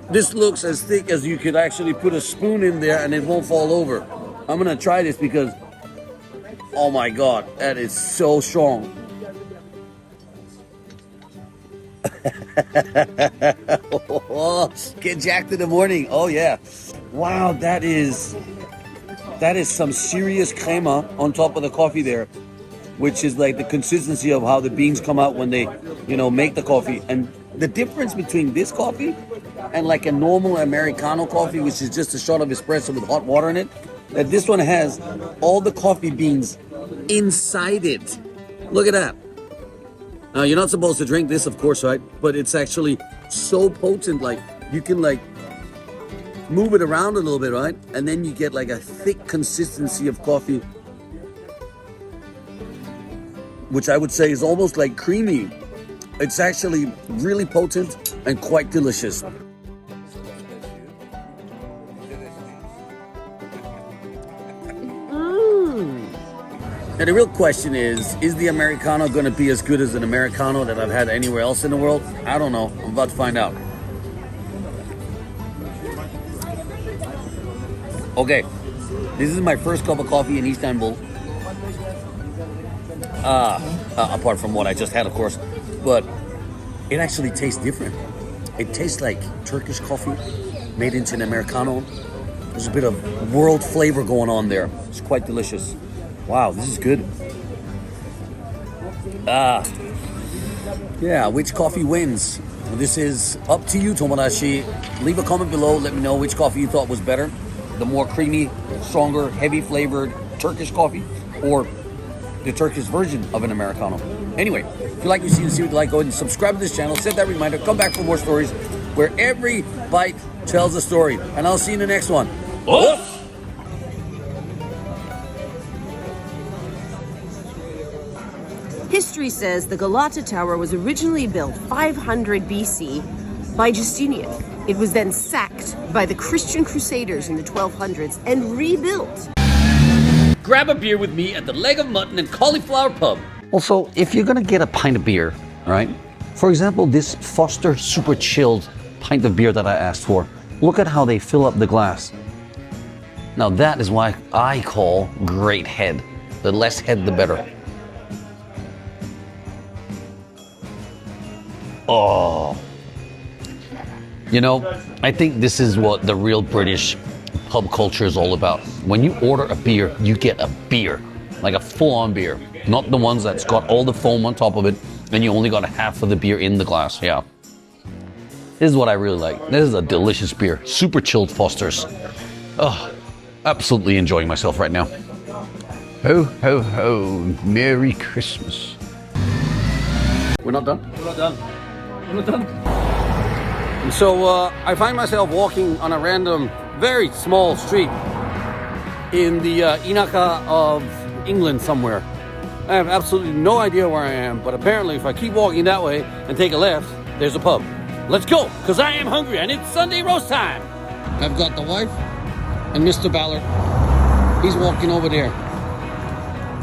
this looks as thick as you could actually put a spoon in there and it won't fall over. I'm gonna try this because, oh my God, that is so strong. Get jacked in the morning. Oh yeah. Wow, that is some serious crema on top of the coffee there, which is like the consistency of how the beans come out when they, make the coffee. And the difference between this coffee and like a normal Americano coffee, which is just a shot of espresso with hot water in it, that this one has all the coffee beans inside it. Look at that. Now, you're not supposed to drink this, of course, right? But it's actually so potent, like, you can, like, move it around a little bit, right? And then you get, like, a thick consistency of coffee, which I would say is almost, like, creamy. It's actually really potent and quite delicious. Now, the real question is the Americano going to be as good as an Americano that I've had anywhere else in the world? I don't know. I'm about to find out. Okay, this is my first cup of coffee in Istanbul. Apart from what I just had, of course. But it actually tastes different. It tastes like Turkish coffee made into an Americano. There's a bit of world flavor going on there. It's quite delicious. Wow, this is good. Yeah, which coffee wins? This is up to you, Tomodachi. Leave a comment below. Let me know which coffee you thought was better. The more creamy, stronger, heavy flavored Turkish coffee, or the Turkish version of an Americano. Anyway, if you like what you see, go ahead and subscribe to this channel. Set that reminder. Come back for more stories where every bite tells a story. And I'll see you in the next one. Oof! History says the Galata Tower was originally built 500 BC by Justinian. It was then sacked by the Christian Crusaders in the 1200s and rebuilt. Grab a beer with me at the Leg of Mutton and Cauliflower Pub. Also, if you're gonna get a pint of beer, right? For example, this Foster Super Chilled pint of beer that I asked for, look at how they fill up the glass. Now that is why I call great head. The less head, the better. Oh. I think this is what the real British pub culture is all about. When you order a beer, you get a beer. Like a full-on beer. Not the ones that's got all the foam on top of it, and you only got a half of the beer in the glass. Yeah. This is what I really like. This is a delicious beer. Super chilled Foster's. Oh, absolutely enjoying myself right now. Ho, ho, ho. Merry Christmas. We're not done? We're not done. We're not done. And so I find myself walking on a random, very small street in the Inaka of England somewhere. I have absolutely no idea where I am, but apparently if I keep walking that way and take a left, there's a pub. Let's go, because I am hungry and it's Sunday roast time. I've got the wife and Mr. Ballard. He's walking over there.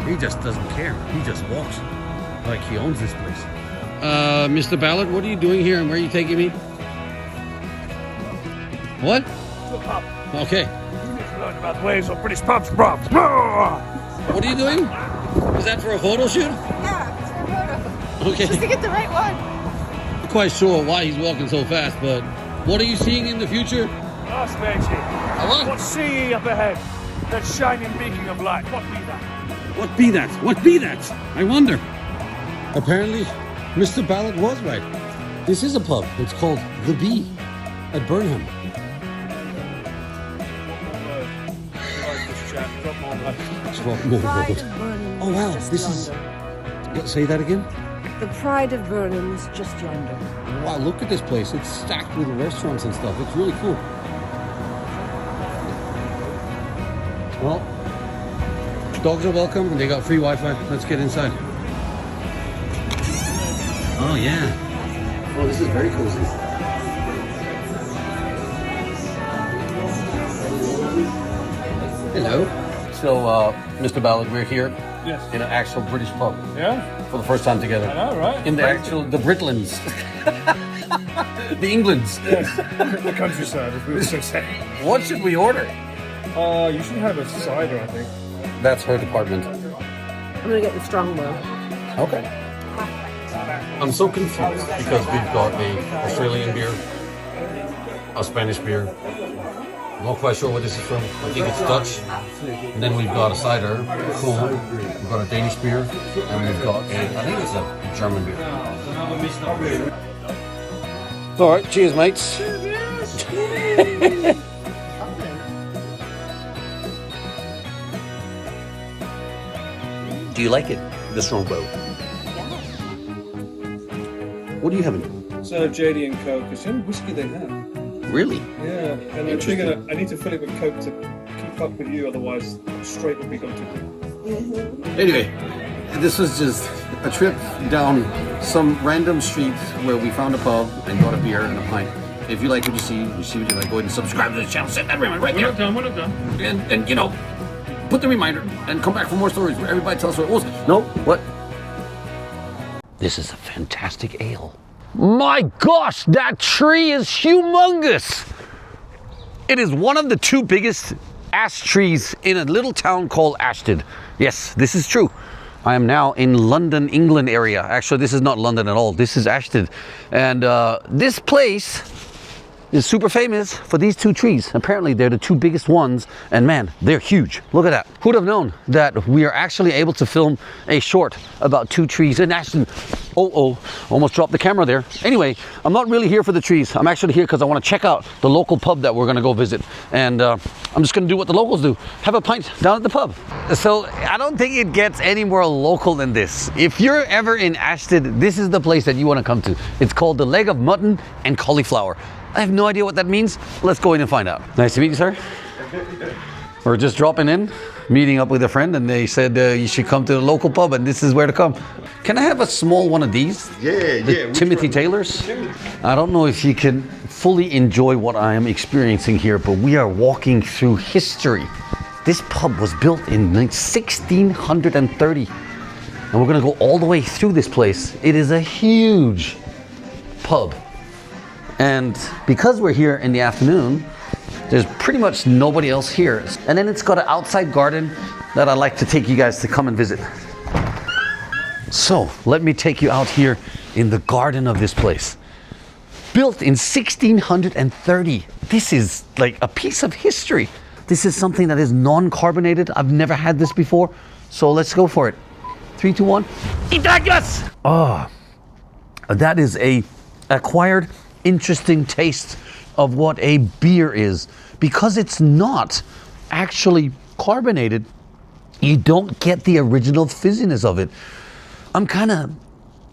He just doesn't care. He just walks like he owns this place. Mr. Ballard, what are you doing here and where are you taking me? What? To a pub. Okay. You need to learn about the ways of British pubs, bro. What are you doing? Is that for a photo shoot? Yeah, it's a photo. Okay. Just to get the right one. Not quite sure why he's walking so fast, but what are you seeing in the future? Last matey. What? What see ye up ahead? That shining beacon of light. What be that? What be that? What be that? I wonder. Apparently, Mr. Ballard was right. This is a pub. It's called The Bee at Burnham. Pride of Burnham. Oh wow, just this is. yonder. Say that again? The pride of Burnham is just yonder. Wow, look at this place. It's stacked with restaurants and stuff. It's really cool. Well, dogs are welcome and they got free Wi-Fi. Let's get inside. Oh yeah. Oh, this is very cozy. Hello. So, Mr. Ballard, we're here Yes. in an actual British pub Yeah? for the first time together. I know, right? In the Britlands. The Englands. Yes. The countryside, if we were so say. What should we order? You should have a cider, I think. That's her department. I'm gonna get the strongbow. Okay. I'm so confused because we've got a Australian beer, a Spanish beer. I'm not quite sure where this is from. I think it's Dutch. And then we've got a cider, cool. We've got a Danish beer, and we've got I think it's a German beer. All right, cheers, mates. Do you like it? The strongbow. What are you having? So JD and Coke, it's the only whiskey they have. Really? Yeah, and I'm thinking I need to fill it with Coke to keep up with you, otherwise straight would be gone too quick. Anyway, this was just a trip down some random street where we found a pub and got a beer and a pint. If you like what you see what you like, go ahead and subscribe to the channel. Set that reminder right there. We're not done. And you know, put the reminder and come back for more stories where everybody tells what it was. No, what? This is a fantastic ale. My gosh, that tree is humongous. It is one of the two biggest ash trees in a little town called Ashton. Yes, this is true. I am now in London, England area. Actually, this is not London at all. This is Ashton. And this place is super famous for these two trees. Apparently, they're the two biggest ones. And man, they're huge. Look at that. Who'd have known that we are actually able to film a short about two trees in Ashton? Oh, almost dropped the camera there. Anyway, I'm not really here for the trees. I'm actually here because I want to check out the local pub that we're going to go visit. And I'm just going to do what the locals do. Have a pint down at the pub. So I don't think it gets any more local than this. If you're ever in Ashton, this is the place that you want to come to. It's called the Leg of Mutton and Cauliflower. I have no idea what that means. Let's go in and find out. Nice to meet you, sir. We're just dropping in, meeting up with a friend, and they said you should come to the local pub, and this is where to come. Can I have a small one of these? Yeah. Timothy Taylor's? I don't know if you can fully enjoy what I am experiencing here, but we are walking through history. This pub was built in 1630, and we're gonna go all the way through this place. It is a huge pub. And because we're here in the afternoon, there's pretty much nobody else here. And then it's got an outside garden that I'd like to take you guys to come and visit. So let me take you out here in the garden of this place. Built in 1630. This is like a piece of history. This is something that is non-carbonated. I've never had this before. So let's go for it. 3, 2, 1. Itadakimasu! Oh, that is a acquired interesting taste of what a beer is. Because it's not actually carbonated, you don't get the original fizziness of it. I'm kind of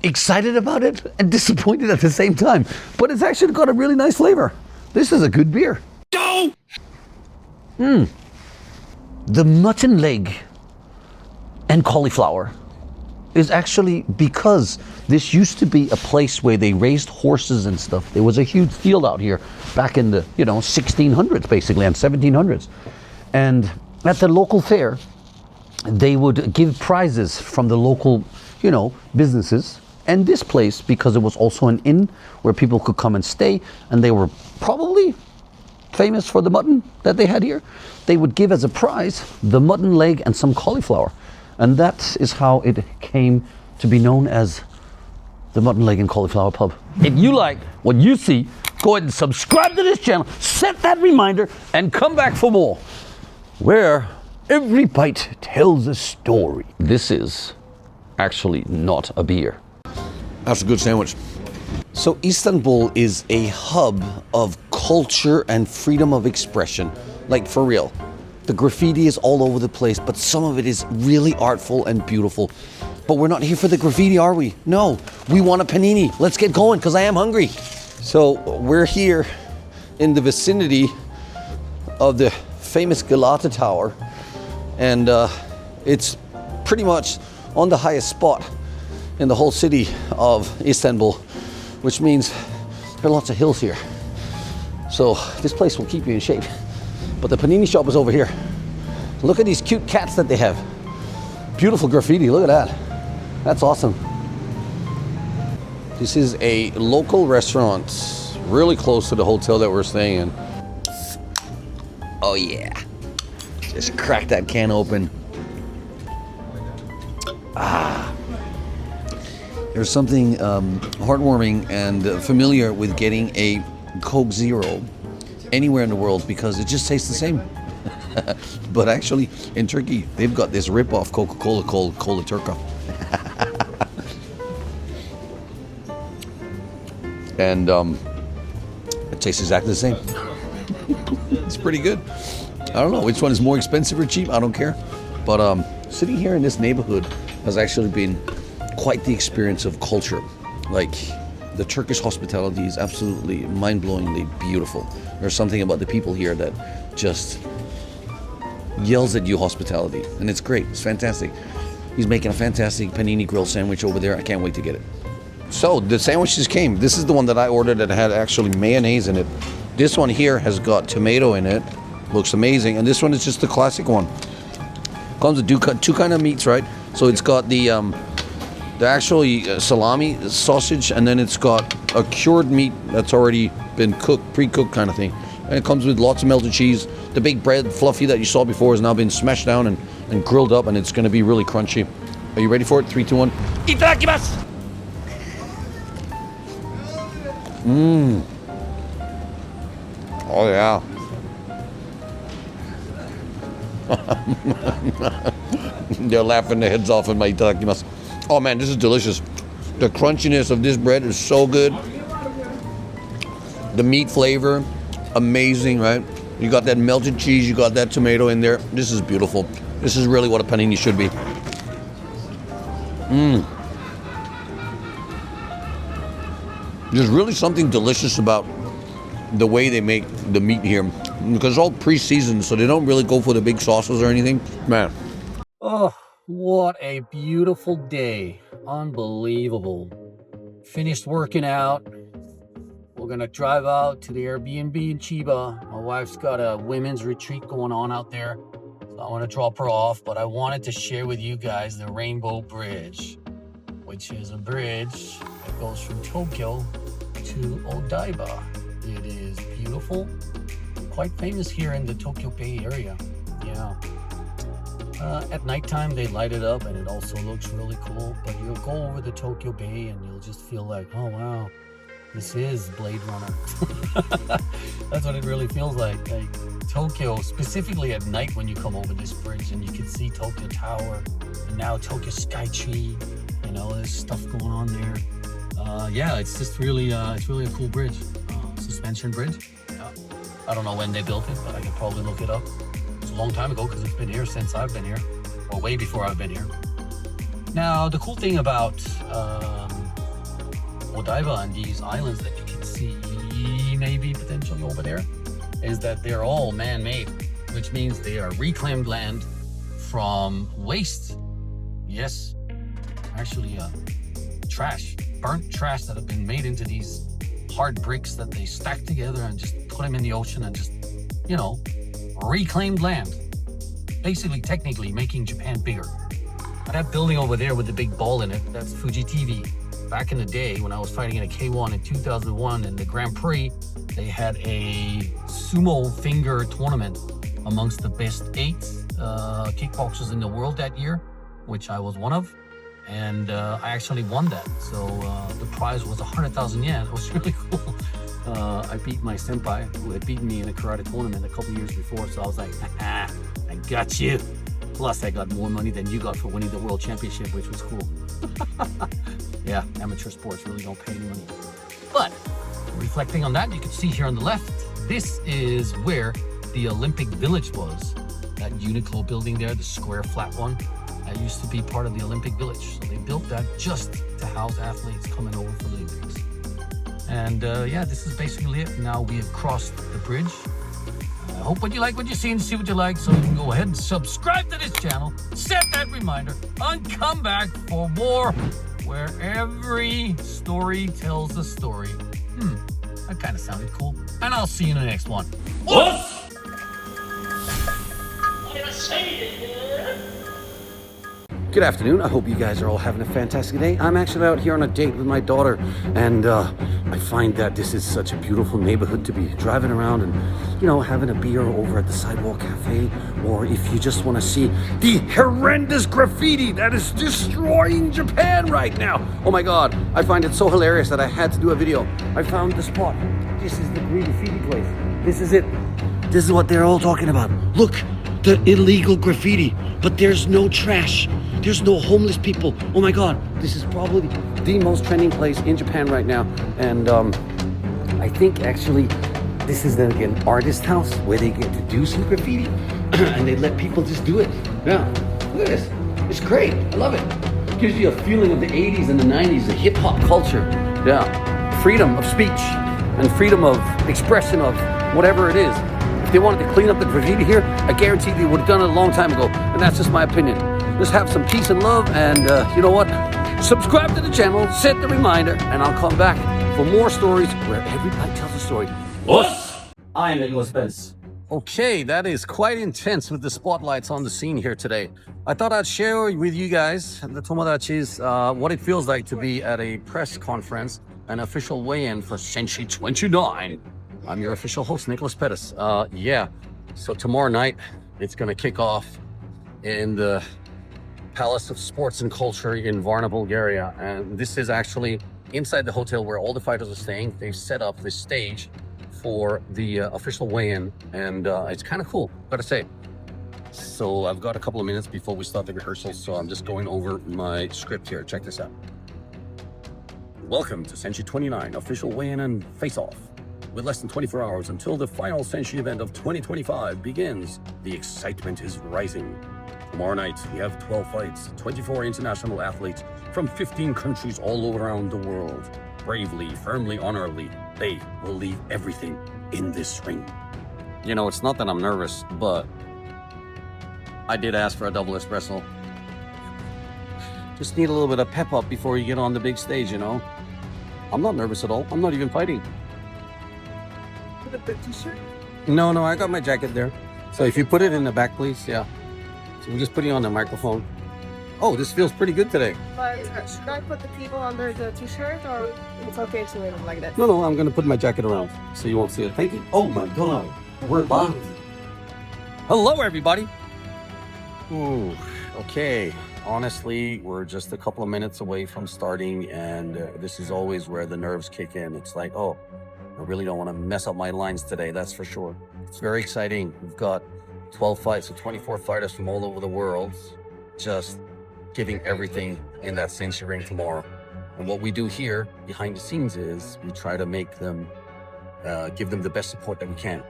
excited about it and disappointed at the same time, but it's actually got a really nice flavor. This is a good beer. The mutton leg and cauliflower is actually because this used to be a place where they raised horses and stuff. There was a huge field out here back in the 1600s basically, and 1700s. And at the local fair, they would give prizes from the local businesses. And this place, because it was also an inn where people could come and stay, and they were probably famous for the mutton that they had here, they would give as a prize the mutton leg and some cauliflower. And that is how it came to be known as the Mutton Leg and Cauliflower Pub. If you like what you see, go ahead and subscribe to this channel, set that reminder, and come back for more, where every bite tells a story. This is actually not a beer. That's a good sandwich. So Istanbul is a hub of culture and freedom of expression. Like, for real. The graffiti is all over the place, but some of it is really artful and beautiful. But we're not here for the graffiti, are we? No, we want a panini. Let's get going, because I am hungry. So we're here in the vicinity of the famous Galata Tower, and it's pretty much on the highest spot in the whole city of Istanbul, which means there are lots of hills here. So this place will keep you in shape. But the panini shop is over here. Look at these cute cats that they have. Beautiful graffiti, look at that. That's awesome. This is a local restaurant really close to the hotel that we're staying in. Oh yeah. Just crack that can open. Ah. There's something heartwarming and familiar with getting a Coke Zero anywhere in the world because it just tastes the same. But actually, in Turkey, they've got this rip-off Coca-Cola called Cola Turca. And it tastes exactly the same. It's pretty good. I don't know which one is more expensive or cheap. I don't care. But sitting here in this neighborhood has actually been quite the experience of culture. Like, the Turkish hospitality is absolutely mind-blowingly beautiful. There's something about the people here that just yells at you hospitality, and it's great. It's fantastic. He's making a fantastic panini grill sandwich over there. I can't wait to get it. So the sandwiches came. This is the one that I ordered that had actually mayonnaise in it. This one here has got tomato in it. Looks amazing. And this one is just the classic one. Comes with two kind of meats, right? So it's got the actually salami sausage, and then it's got a cured meat that's already been cooked, pre-cooked kind of thing. And it comes with lots of melted cheese. The big bread, fluffy, that you saw before has now been smashed down and grilled up, and it's going to be really crunchy. Are you ready for it? 3, 2, 1. Itadakimasu! Mmm. Oh, yeah. They're laughing their heads off at my itadakimasu. Oh, man, this is delicious. The crunchiness of this bread is so good. The meat flavor, amazing, right? You got that melted cheese, you got that tomato in there. This is beautiful. This is really what a panini should be. Mmm. There's really something delicious about the way they make the meat here, because it's all pre-seasoned, so they don't really go for the big sauces or anything. Man. Oh, what a beautiful day. Unbelievable. Finished working out. We're gonna drive out to the Airbnb in Chiba. My wife's got a women's retreat going on out there, so I want to drop her off, but I wanted to share with you guys the Rainbow Bridge, which is a bridge that goes from Tokyo to Odaiba. It is beautiful, quite famous here in the Tokyo Bay area. Yeah. At nighttime they light it up and it also looks really cool, but you'll go over the Tokyo Bay and you'll just feel like, oh wow, this is Blade Runner. That's what it really feels like Tokyo, specifically at night when you come over this bridge and you can see Tokyo Tower and now Tokyo Skytree, you know, there's stuff going on there. Yeah, it's just really it's really a cool bridge. Suspension bridge. Yeah. I don't know when they built it, but I could probably look it up. It's a long time ago because it's been here since I've been here, or way before I've been here. Now, the cool thing about Odaiba and these islands that you can see maybe potentially over there is that they're all man-made, which means they are reclaimed land from waste. Yes, actually trash, burnt trash that have been made into these hard bricks that they stack together and just put them in the ocean and just, you know, reclaimed land. Basically, technically making Japan bigger. That building over there with the big ball in it, that's Fuji TV. Back in the day when I was fighting in a K1 in 2001 in the Grand Prix, they had a sumo finger tournament amongst the best 8 kickboxers in the world that year, which I was one of. and I actually won that. So the prize was 100,000 yen. It was really cool. I beat my senpai who had beaten me in a karate tournament a couple years before. So I was like, I got you. Plus, I got more money than you got for winning the world championship, which was cool. Yeah, amateur sports really don't pay any money. But reflecting on that, you can see here on the left, this is where the Olympic Village was. That Uniqlo building there, the square flat one, that used to be part of the Olympic Village. So they built that just to house athletes coming over for the Olympics. And yeah, this is basically it. Now we have crossed the bridge. I hope what you like what you see and see what you like, so you can go ahead and subscribe to this channel, set that reminder, and come back for more, where every story tells a story. That kind of sounded cool. And I'll see you in the next one. What? Good afternoon. I hope you guys are all having a fantastic day. I'm actually out here on a date with my daughter, and I find that this is such a beautiful neighborhood to be driving around and, you know, having a beer over at the Sidewalk Cafe, or if you just want to see the horrendous graffiti that is destroying Japan right now. Oh my God, I find it so hilarious that I had to do a video. I found the spot. This is the graffiti place. This is it. This is what they're all talking about. Look, the illegal graffiti, but there's no trash. There's no homeless people. Oh my God, this is probably the most trending place in Japan right now. And I think actually this is then again artist house where they get to do some graffiti and they let people just do it. Yeah, look at this. It's great. I love it. Gives you a feeling of the 80s and the 90s, the hip hop culture. Yeah, freedom of speech and freedom of expression of whatever it is. If they wanted to clean up the graffiti here, I guarantee they would have done it a long time ago. And that's just my opinion. Just have some peace and love, and you know what? Subscribe to the channel, set the reminder, and I'll come back for more stories where everybody tells a story. What? I am Nicholas Pettas. Okay, that is quite intense with the spotlights on the scene here today. I thought I'd share with you guys, the Tomodachis, what it feels like to be at a press conference, an official weigh-in for Senshi 29. I'm your official host, Nicholas Pettas. Yeah, so tomorrow night, it's going to kick off in the Palace of Sports and Culture in Varna, Bulgaria. And this is actually inside the hotel where all the fighters are staying. They've set up this stage for the official weigh-in, and it's kind of cool, gotta say. So I've got a couple of minutes before we start the rehearsals, so I'm just going over my script here. Check this out. Welcome to Senshi 29, official weigh-in and face-off. With less than 24 hours until the final Senshi event of 2025 begins, the excitement is rising. Tomorrow night, we have 12 fights, 24 international athletes from 15 countries all around the world. Bravely, firmly, honorably, they will leave everything in this ring. You know, it's not that I'm nervous, but I did ask for a double espresso. Just need a little bit of pep up before you get on the big stage, you know? I'm not nervous at all. I'm not even fighting. The t-shirt? No, I got my jacket there. So if you put it in the back, please, yeah. So we're just putting on the microphone. Oh, this feels pretty good today. But should I put the people under the t-shirt, or it's okay to leave it like that? No, I'm gonna put my jacket around so you won't see it. Thank you. Oh my God, we're live. Hello, everybody. Ooh, okay. Honestly, we're just a couple of minutes away from starting, and this is always where the nerves kick in. It's like, oh, I really don't want to mess up my lines today, that's for sure. It's very exciting. We've got 12 fights with 24 fighters from all over the world, just giving everything in that Senshi ring tomorrow. And what we do here behind the scenes is we try to make them, give them the best support that we can.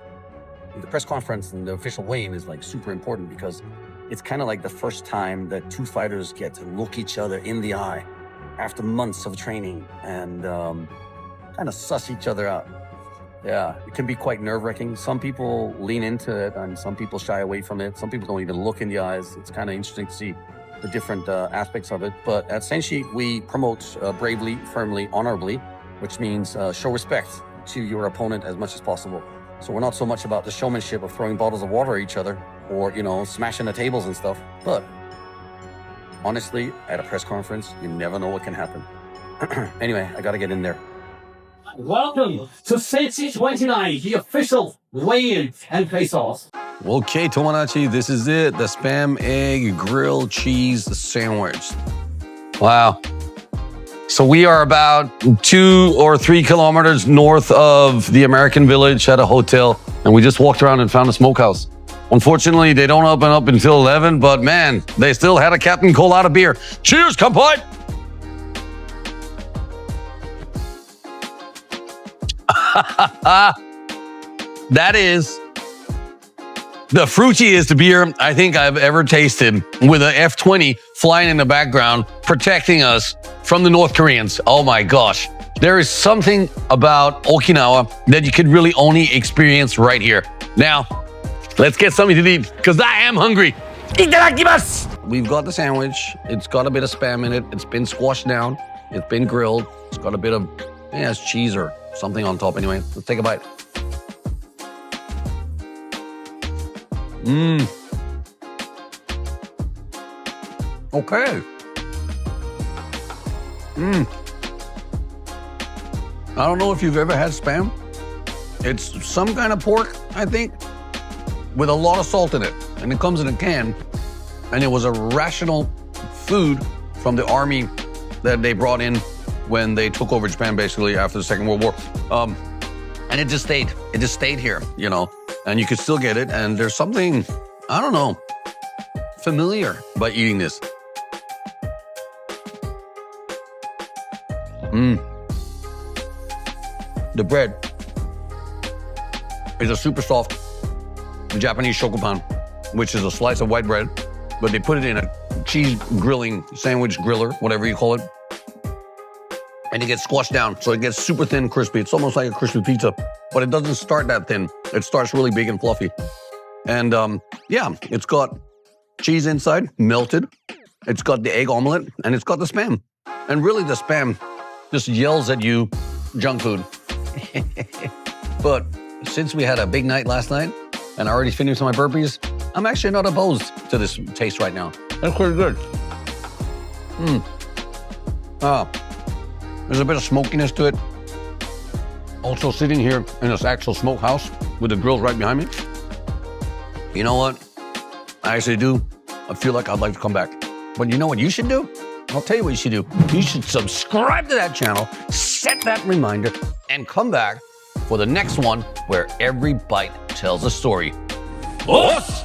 And the press conference and the official weigh-in is like super important because it's kind of like the first time that two fighters get to look each other in the eye after months of training and kind of suss each other out. Yeah, it can be quite nerve-wracking. Some people lean into it and some people shy away from it. Some people don't even look in the eyes. It's kind of interesting to see the different aspects of it. But at Senshi, we promote bravely, firmly, honorably, which means show respect to your opponent as much as possible. So we're not so much about the showmanship of throwing bottles of water at each other or, you know, smashing the tables and stuff. But honestly, at a press conference, you never know what can happen. Anyway, I gotta get in there. Welcome to Senshi 29, the official weigh-in and face-offs. Okay, Tomodachi, this is it. The Spam Egg Grilled Cheese Sandwich. Wow. So we are about 2 or 3 kilometers north of the American Village at a hotel, and we just walked around and found a smokehouse. Unfortunately, they don't open up until 11, but man, they still had a Captain Colada beer. Cheers, compadre! That is the fruitiest beer I think I've ever tasted, with an F-20 flying in the background, protecting us from the North Koreans. Oh my gosh. There is something about Okinawa that you can really only experience right here. Now, let's get something to eat, because I am hungry. Itadakimasu! We've got the sandwich. It's got a bit of Spam in it. It's been squashed down. It's been grilled. It's got a bit of, it's cheese or something on top anyway. Let's take a bite. Okay. I don't know if you've ever had Spam. It's some kind of pork, I think, with a lot of salt in it. And it comes in a can. And it was a rational food from the army that they brought in when they took over Japan, basically, after the Second World War. And it just stayed. It just stayed here, you know. And you could still get it. And there's something, I don't know, familiar by eating this. The bread is a super soft Japanese shokupan, which is a slice of white bread, but they put it in a cheese grilling sandwich griller, whatever you call it. And it gets squashed down, so it gets super thin, crispy. It's almost like a crispy pizza, but it doesn't start that thin. It starts really big and fluffy. And yeah, it's got cheese inside, melted. It's got the egg omelet, and it's got the Spam. And really, the Spam just yells at you, junk food. But since we had a big night last night, and I already finished my burpees, I'm actually not opposed to this taste right now. That's pretty good. There's a bit of smokiness to it. Also sitting here in this actual smokehouse with the grills right behind me. You know what? I actually do. I feel like I'd like to come back. But you know what you should do? I'll tell you what you should do. You should subscribe to that channel, set that reminder, and come back for the next one where every bite tells a story. Us!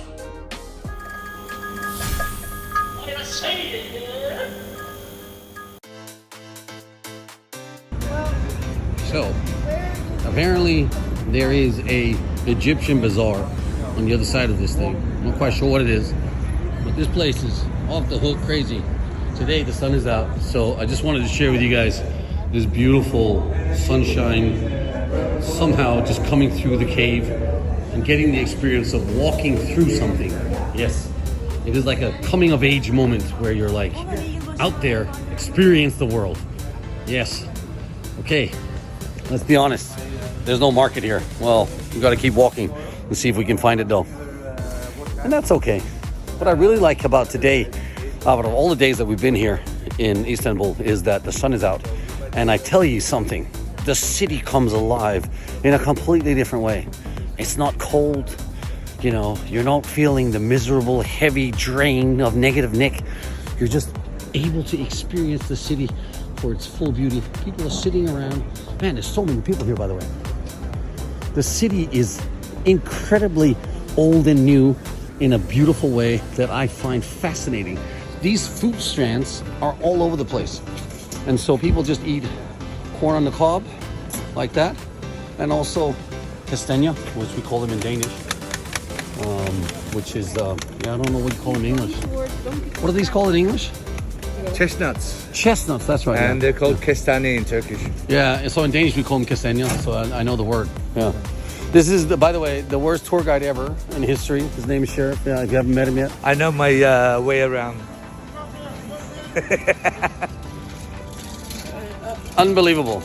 So, apparently there is a Egyptian bazaar on the other side of this thing. I'm not quite sure what it is, but this place is off the hook crazy. Today the sun is out, so I just wanted to share with you guys this beautiful sunshine somehow just coming through the cave and getting the experience of walking through something. Yes, it is like a coming of age moment where you're like out there, experience the world. Yes. Okay, let's be honest. There's no market here. Well, we got to keep walking and see if we can find it though. And that's okay. What I really like about today, out of all the days that we've been here in Istanbul, is that the sun is out. And I tell you something, the city comes alive in a completely different way. It's not cold, you know, you're not feeling the miserable, heavy drain of negative Nick. You're just able to experience the city for its full beauty. People are sitting around. Man, there's so many people here, by the way. The city is incredibly old and new in a beautiful way that I find fascinating. These food stands are all over the place. And so people just eat corn on the cob, like that. And also castagna, which we call them in Danish. Which is, yeah, I don't know what you call them in English. What are these called in English? Chestnuts. Chestnuts, that's right. And they're called kestane in Turkish. Yeah, so in Danish we call them castagna, so I know the word. Yeah. This is, by the way, the worst tour guide ever in history. His name is Sheriff. Yeah, if you haven't met him yet. I know my way around. Unbelievable.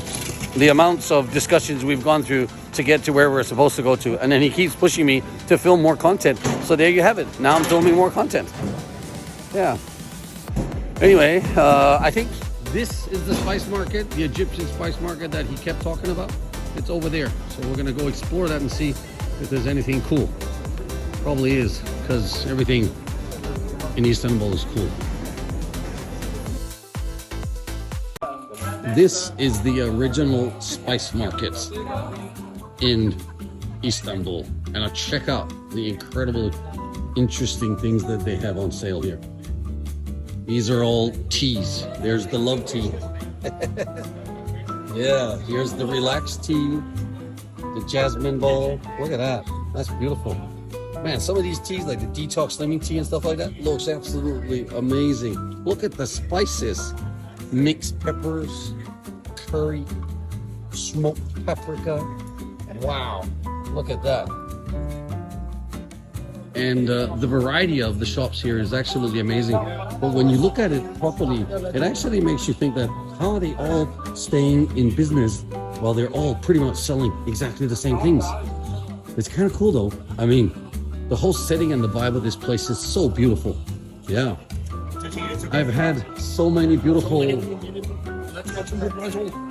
The amounts of discussions we've gone through to get to where we're supposed to go to. And then he keeps pushing me to film more content. So there you have it. Now I'm filming more content. Yeah. Anyway, I think this is the spice market, the Egyptian spice market that he kept talking about. It's over there. So we're going to go explore that and see if there's anything cool. Probably is, because everything in Istanbul is cool. this is the original spice market in Istanbul. And now check out the incredible, interesting things that they have on sale here. These are all teas. There's the love tea. Yeah, here's the relaxed tea, the jasmine bowl. Look at that. That's beautiful. Man, some of these teas, like the detox lemon tea and stuff like that, looks absolutely amazing. Look at the spices. Mixed peppers, curry, smoked paprika. Wow, look at that. And the variety of the shops here is absolutely amazing. But when you look at it properly, it actually makes you think that how are they all staying in business while they're all pretty much selling exactly the same things? It's kind of cool though. I mean, the whole setting and the vibe of this place is so beautiful. Yeah. I've had so many beautiful...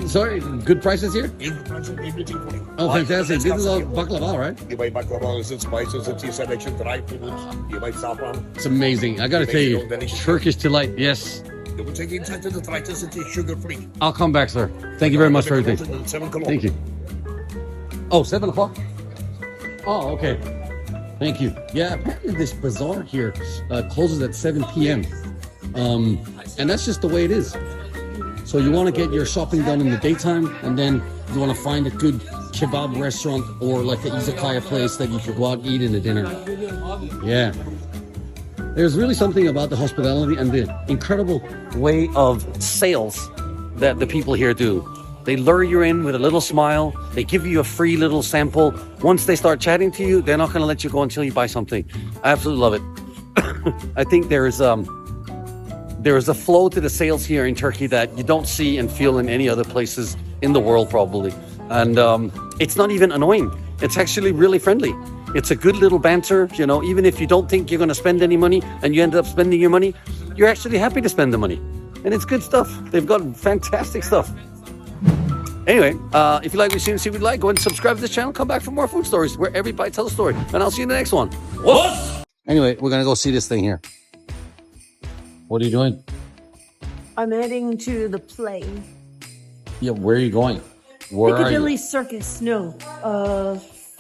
Sorry, good prices here? Oh, fantastic. This is all baklava, right? You buy baklava and spices and tea selection, dry fruits. You buy saffron. It's amazing. I gotta tell you, Turkish delight, yes. You will take inside to the detritus and tea sugar-free. I'll come back, sir. Thank you very much for everything. Thank you. Oh, 7 o'clock? Oh, okay. Thank you. Yeah, apparently this bazaar here closes at 7 p.m. And that's just the way it is. So you want to get your shopping done in the daytime, and then you want to find a good kebab restaurant or like an izakaya place that you could go out and eat in the dinner. Yeah. There's really something about the hospitality and the incredible way of sales that the people here do. They lure you in with a little smile. They give you a free little sample. Once they start chatting to you, they're not going to let you go until you buy something. I absolutely love it. I think there is a flow to the sales here in Turkey that you don't see and feel in any other places in the world probably. And it's not even annoying. It's actually really friendly. It's a good little banter, you know, even if you don't think you're going to spend any money and you end up spending your money, you're actually happy to spend the money. And it's good stuff. They've got fantastic stuff. Anyway, if you like what you see and see what you like, go ahead and subscribe to this channel. Come back for more food stories where every bite tells a story. And I'll see you in the next one. What? Anyway, we're going to go see this thing here. What are you doing? I'm heading to the play. Yeah, where are you going? Where are Piccadilly you? Circus, no.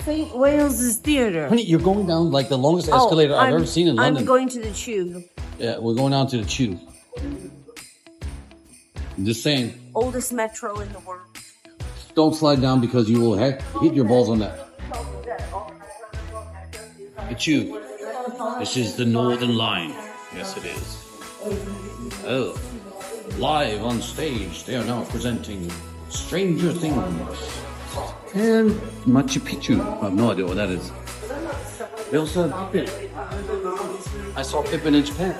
St. Wales's Theatre. Honey, you're going down like the longest escalator I've ever seen in London. I'm going to the Tube. Yeah, we're going down to the Tube. I'm just saying. Oldest metro in the world. Don't slide down because you will hit your balls on that. The Tube. This is the Northern Line. Yes, it is. Oh. Live on stage, they are now presenting Stranger Things and Machu Picchu. I have no idea what that is. They also have Pippin. I saw Pippin in Japan.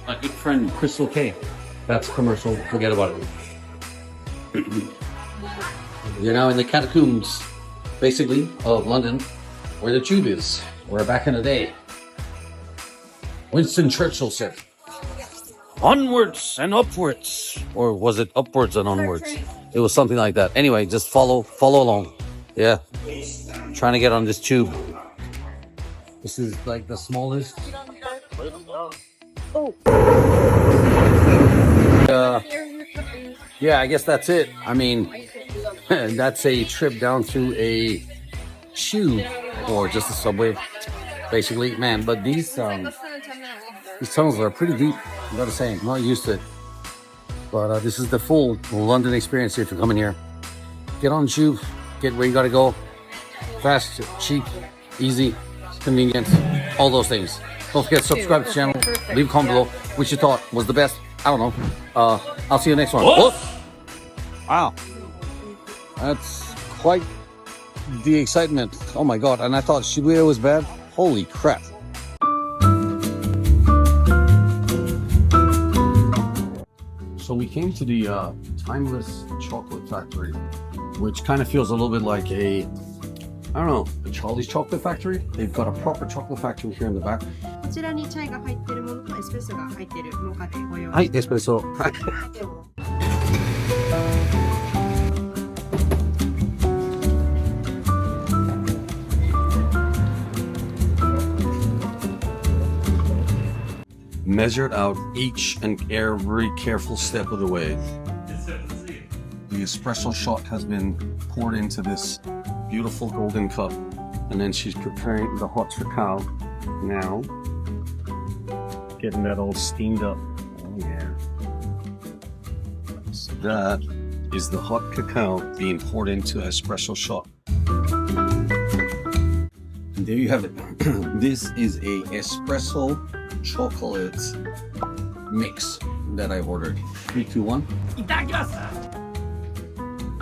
My good friend Crystal K. That's commercial. Forget about it. You're now in the catacombs, basically, of London, where the Tube is. Where back in the day, Winston Churchill said, "Onwards and upwards," or was it upwards and onwards? It was something like that. Anyway, just follow along. Yeah, trying to get on this tube. This is like the smallest. Oh. Yeah, I guess that's it. I mean, that's a trip down to a tube or just a subway, basically. Man, but these tunnels are pretty deep. I gotta say, I'm not used to it. But this is the full London experience if you're coming here. Get on the tube, get where you gotta go. Fast, cheap, easy, convenient, all those things. Don't forget to subscribe to the channel, leave a comment below which you thought was the best. I don't know. I'll see you next one. Wow. That's quite the excitement. Oh my god, and I thought Shibuya was bad. Holy crap. So we came to the Timeless Chocolate Factory, which kind of feels a little bit like a, I don't know, a Charlie's Chocolate Factory. They've got a proper chocolate factory here in the back. こちらにチャイが入ってるものとエスプレッソが入ってるモカでご用意。はい、エスプレッソ。Measured out each and every careful step of the way. espresso shot has been poured into this beautiful golden cup. And then she's preparing the hot cacao now. Getting that all steamed up. Oh yeah. So that is the hot cacao being poured into an espresso shot. And there you have it. This is a espresso chocolate mix that I ordered. 3, 2, 1.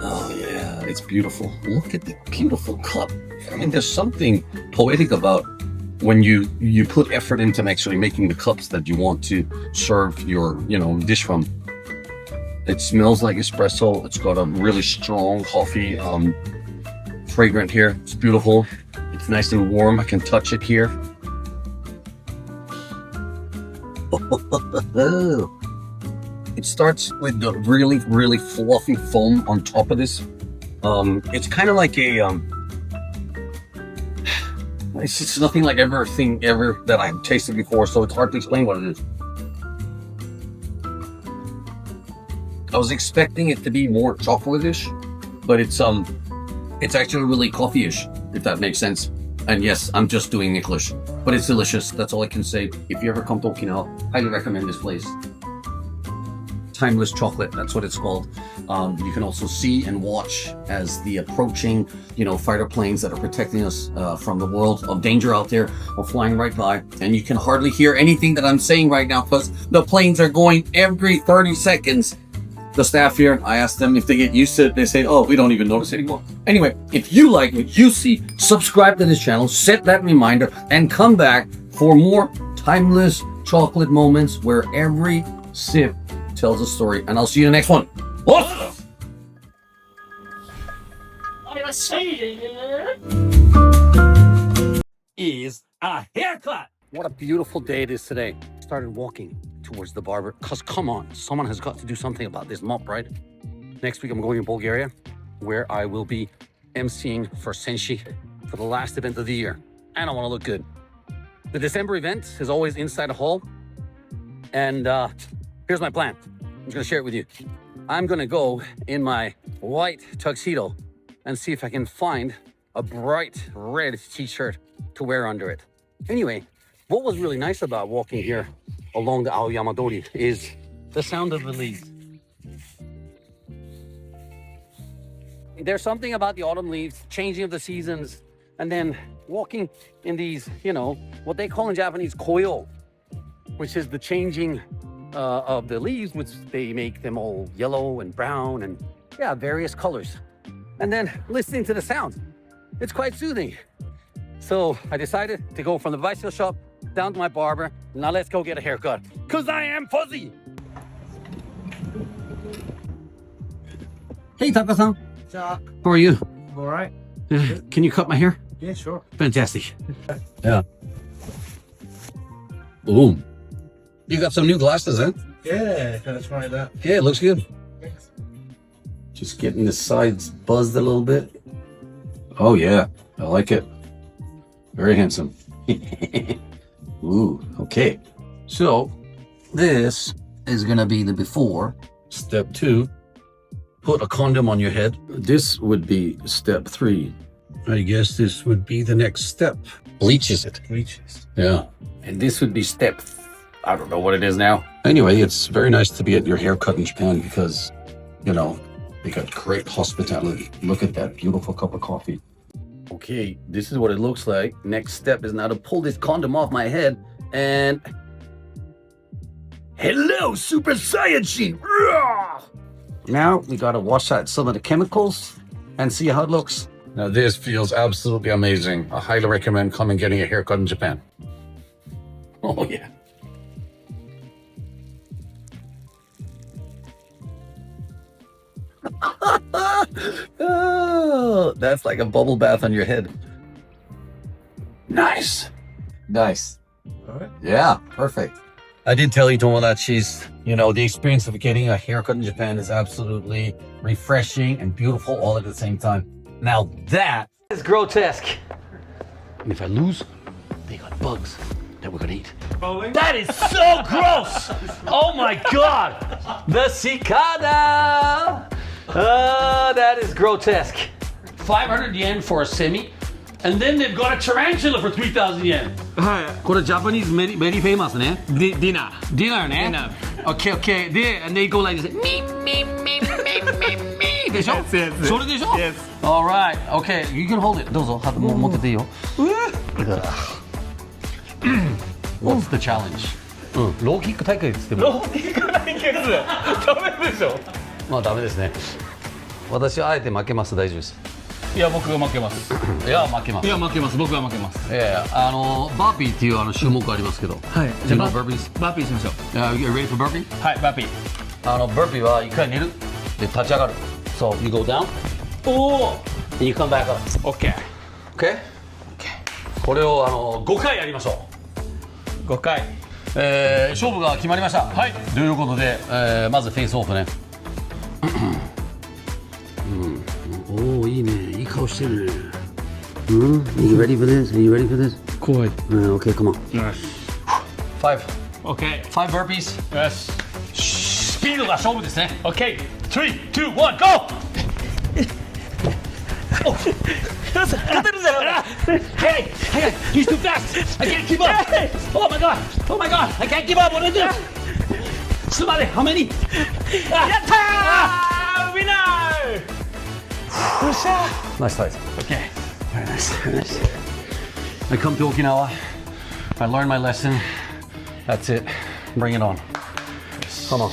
Oh yeah, it's beautiful. Look at the beautiful cup. I mean, there's something poetic about when you put effort into actually making the cups that you want to serve your dish from. It smells like espresso. It's got a really strong coffee fragrant here. It's beautiful. It's nice and warm. I can touch it here. It starts with the really, really fluffy foam on top of this. It's kind of like a it's just nothing like everything ever that I've tasted before, so it's hard to explain what it is. I was expecting it to be more chocolate-ish, but it's actually really coffee-ish, if that makes sense. And yes, I'm just doing English, but it's delicious. That's all I can say. If you ever come to Okinawa, highly recommend this place. Timeless chocolate, that's what it's called. You can also see and watch as the approaching, fighter planes that are protecting us from the world of danger out there are flying right by. And you can hardly hear anything that I'm saying right now because the planes are going every 30 seconds. The staff here, I asked them if they get used to it. They say, oh, we don't even notice anymore. Anyway, if you like what you see, subscribe to this channel, set that reminder, and come back for more timeless chocolate moments where every sip tells a story. And I'll see you in the next one. What is a haircut? What a beautiful day it is today. Started walking towards the barber, because come on, someone has got to do something about this mop, right? Next week I'm going to Bulgaria, where I will be emceeing for Senshi for the last event of the year. And I want to look good. The December event is always inside a hall. And here's my plan. I'm just going to share it with you. I'm going to go in my white tuxedo and see if I can find a bright red t-shirt to wear under it. Anyway, what was really nice about walking here along the Aoyama Dori is the sound of the leaves. There's something about the autumn leaves, changing of the seasons, and then walking in these, what they call in Japanese koyo, which is the changing of the leaves, which they make them all yellow and brown and various colors. And then listening to the sound, it's quite soothing. So I decided to go from the bicycle shop down to my barber. Now let's go get a haircut, cause I am fuzzy. Hey Taka-san. How are you? All right. Can you cut my hair? Yeah, sure. Fantastic. Yeah. Boom. You got some new glasses, eh? Yeah, can I try that? Yeah, it looks good. Thanks. Just getting the sides buzzed a little bit. Oh yeah, I like it. Very handsome. Ooh, okay. So this is gonna be the before. Step 2, put a condom on your head. This would be step 3. I guess this would be the next step. Bleaches it. Bleaches. Yeah. And this would be step, I don't know what it is now. Anyway, it's very nice to be at your haircut in Japan because, they got great hospitality. Look at that beautiful cup of coffee. Okay, this is what it looks like. Next step is now to pull this condom off my head and... Hello, Super Saiyajin! Now we gotta wash out some of the chemicals and see how it looks. Now this feels absolutely amazing. I highly recommend coming getting a haircut in Japan. Oh yeah. Oh, that's like a bubble bath on your head. Nice. Nice. All right. Yeah, perfect. I did tell you, Tomodachis, the experience of getting a haircut in Japan is absolutely refreshing and beautiful all at the same time. Now that is grotesque. And if I lose, they got bugs that we're gonna eat. Bowling? That is so gross! Oh my god! The cicada! That is grotesque. 500 yen for a semi. And then they've got a tarantula for 3,000 yen. はこれ Japanese very, very famous ね。い。ディナー。 Dinner ね。Okay, okay. で、and they go like this. ミンミンミンミンミンミンでしょ Yes, yes. それでしょ Yes. Alright, okay. You can hold it. どうぞ。持ってていいよ。What's the challenge? ローキック大会ですっても。ローキック対決。ダメでしょ。まあダメですね。私はあえて負けます。大丈夫です。いや、僕が負けます。いや負けます。いや、負けます。僕が負けます。バーピーっていう種目ありますけど。はい。じゃあバーピー。バーピーしましょう。You ready for burpee? はい、バーピー。バーピーは一回寝る。で立ち上がる。So you go down. おお。And you come back up. OK。Okay? これを5回やりましょ5回。う。勝負が決まりました。はい。ということで、まずフェイスオフね。おおいいね。いい顔してるね。You ready for this? Are you ready for this? 怖い。Okay, come on. よし。 5. OK。 5 burpees. よし。スピードが勝負ですね。OK。3、2、1、GO! 勝てるぜ。Hey, he's too fast. I can't keep up. Oh my god. Oh my god. I can't keep up. What is this? Somebody, how many? やったー！ウィナー！よっしゃー！ Nice fight. OK。 Very nice, very nice. I come to Okinawa. I learn my lesson. That's it. Bring it on. Come on.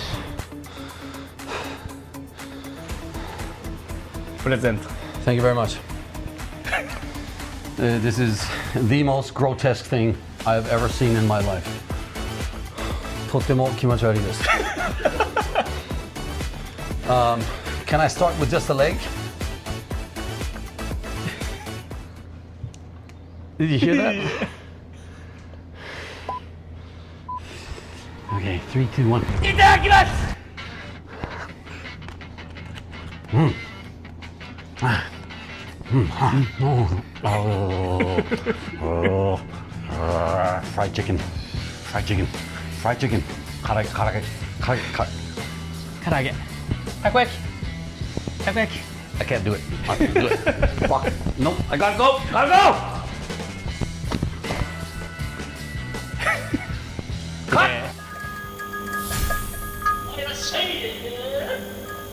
プレゼント。 Thank you very much. This is the most grotesque thing I've ever seen in my life. とっても気持ち悪いです。Can I start with just the leg? Did you hear that? Okay, 3, 2, 1. いただきます。Fried chicken. Fried chicken. Fried chicken. 唐揚げ。唐揚げ。たこ焼き。たこ焼き。 I can't do it. I can't do it. Fuck. Nope. I gotta go. Gotta go.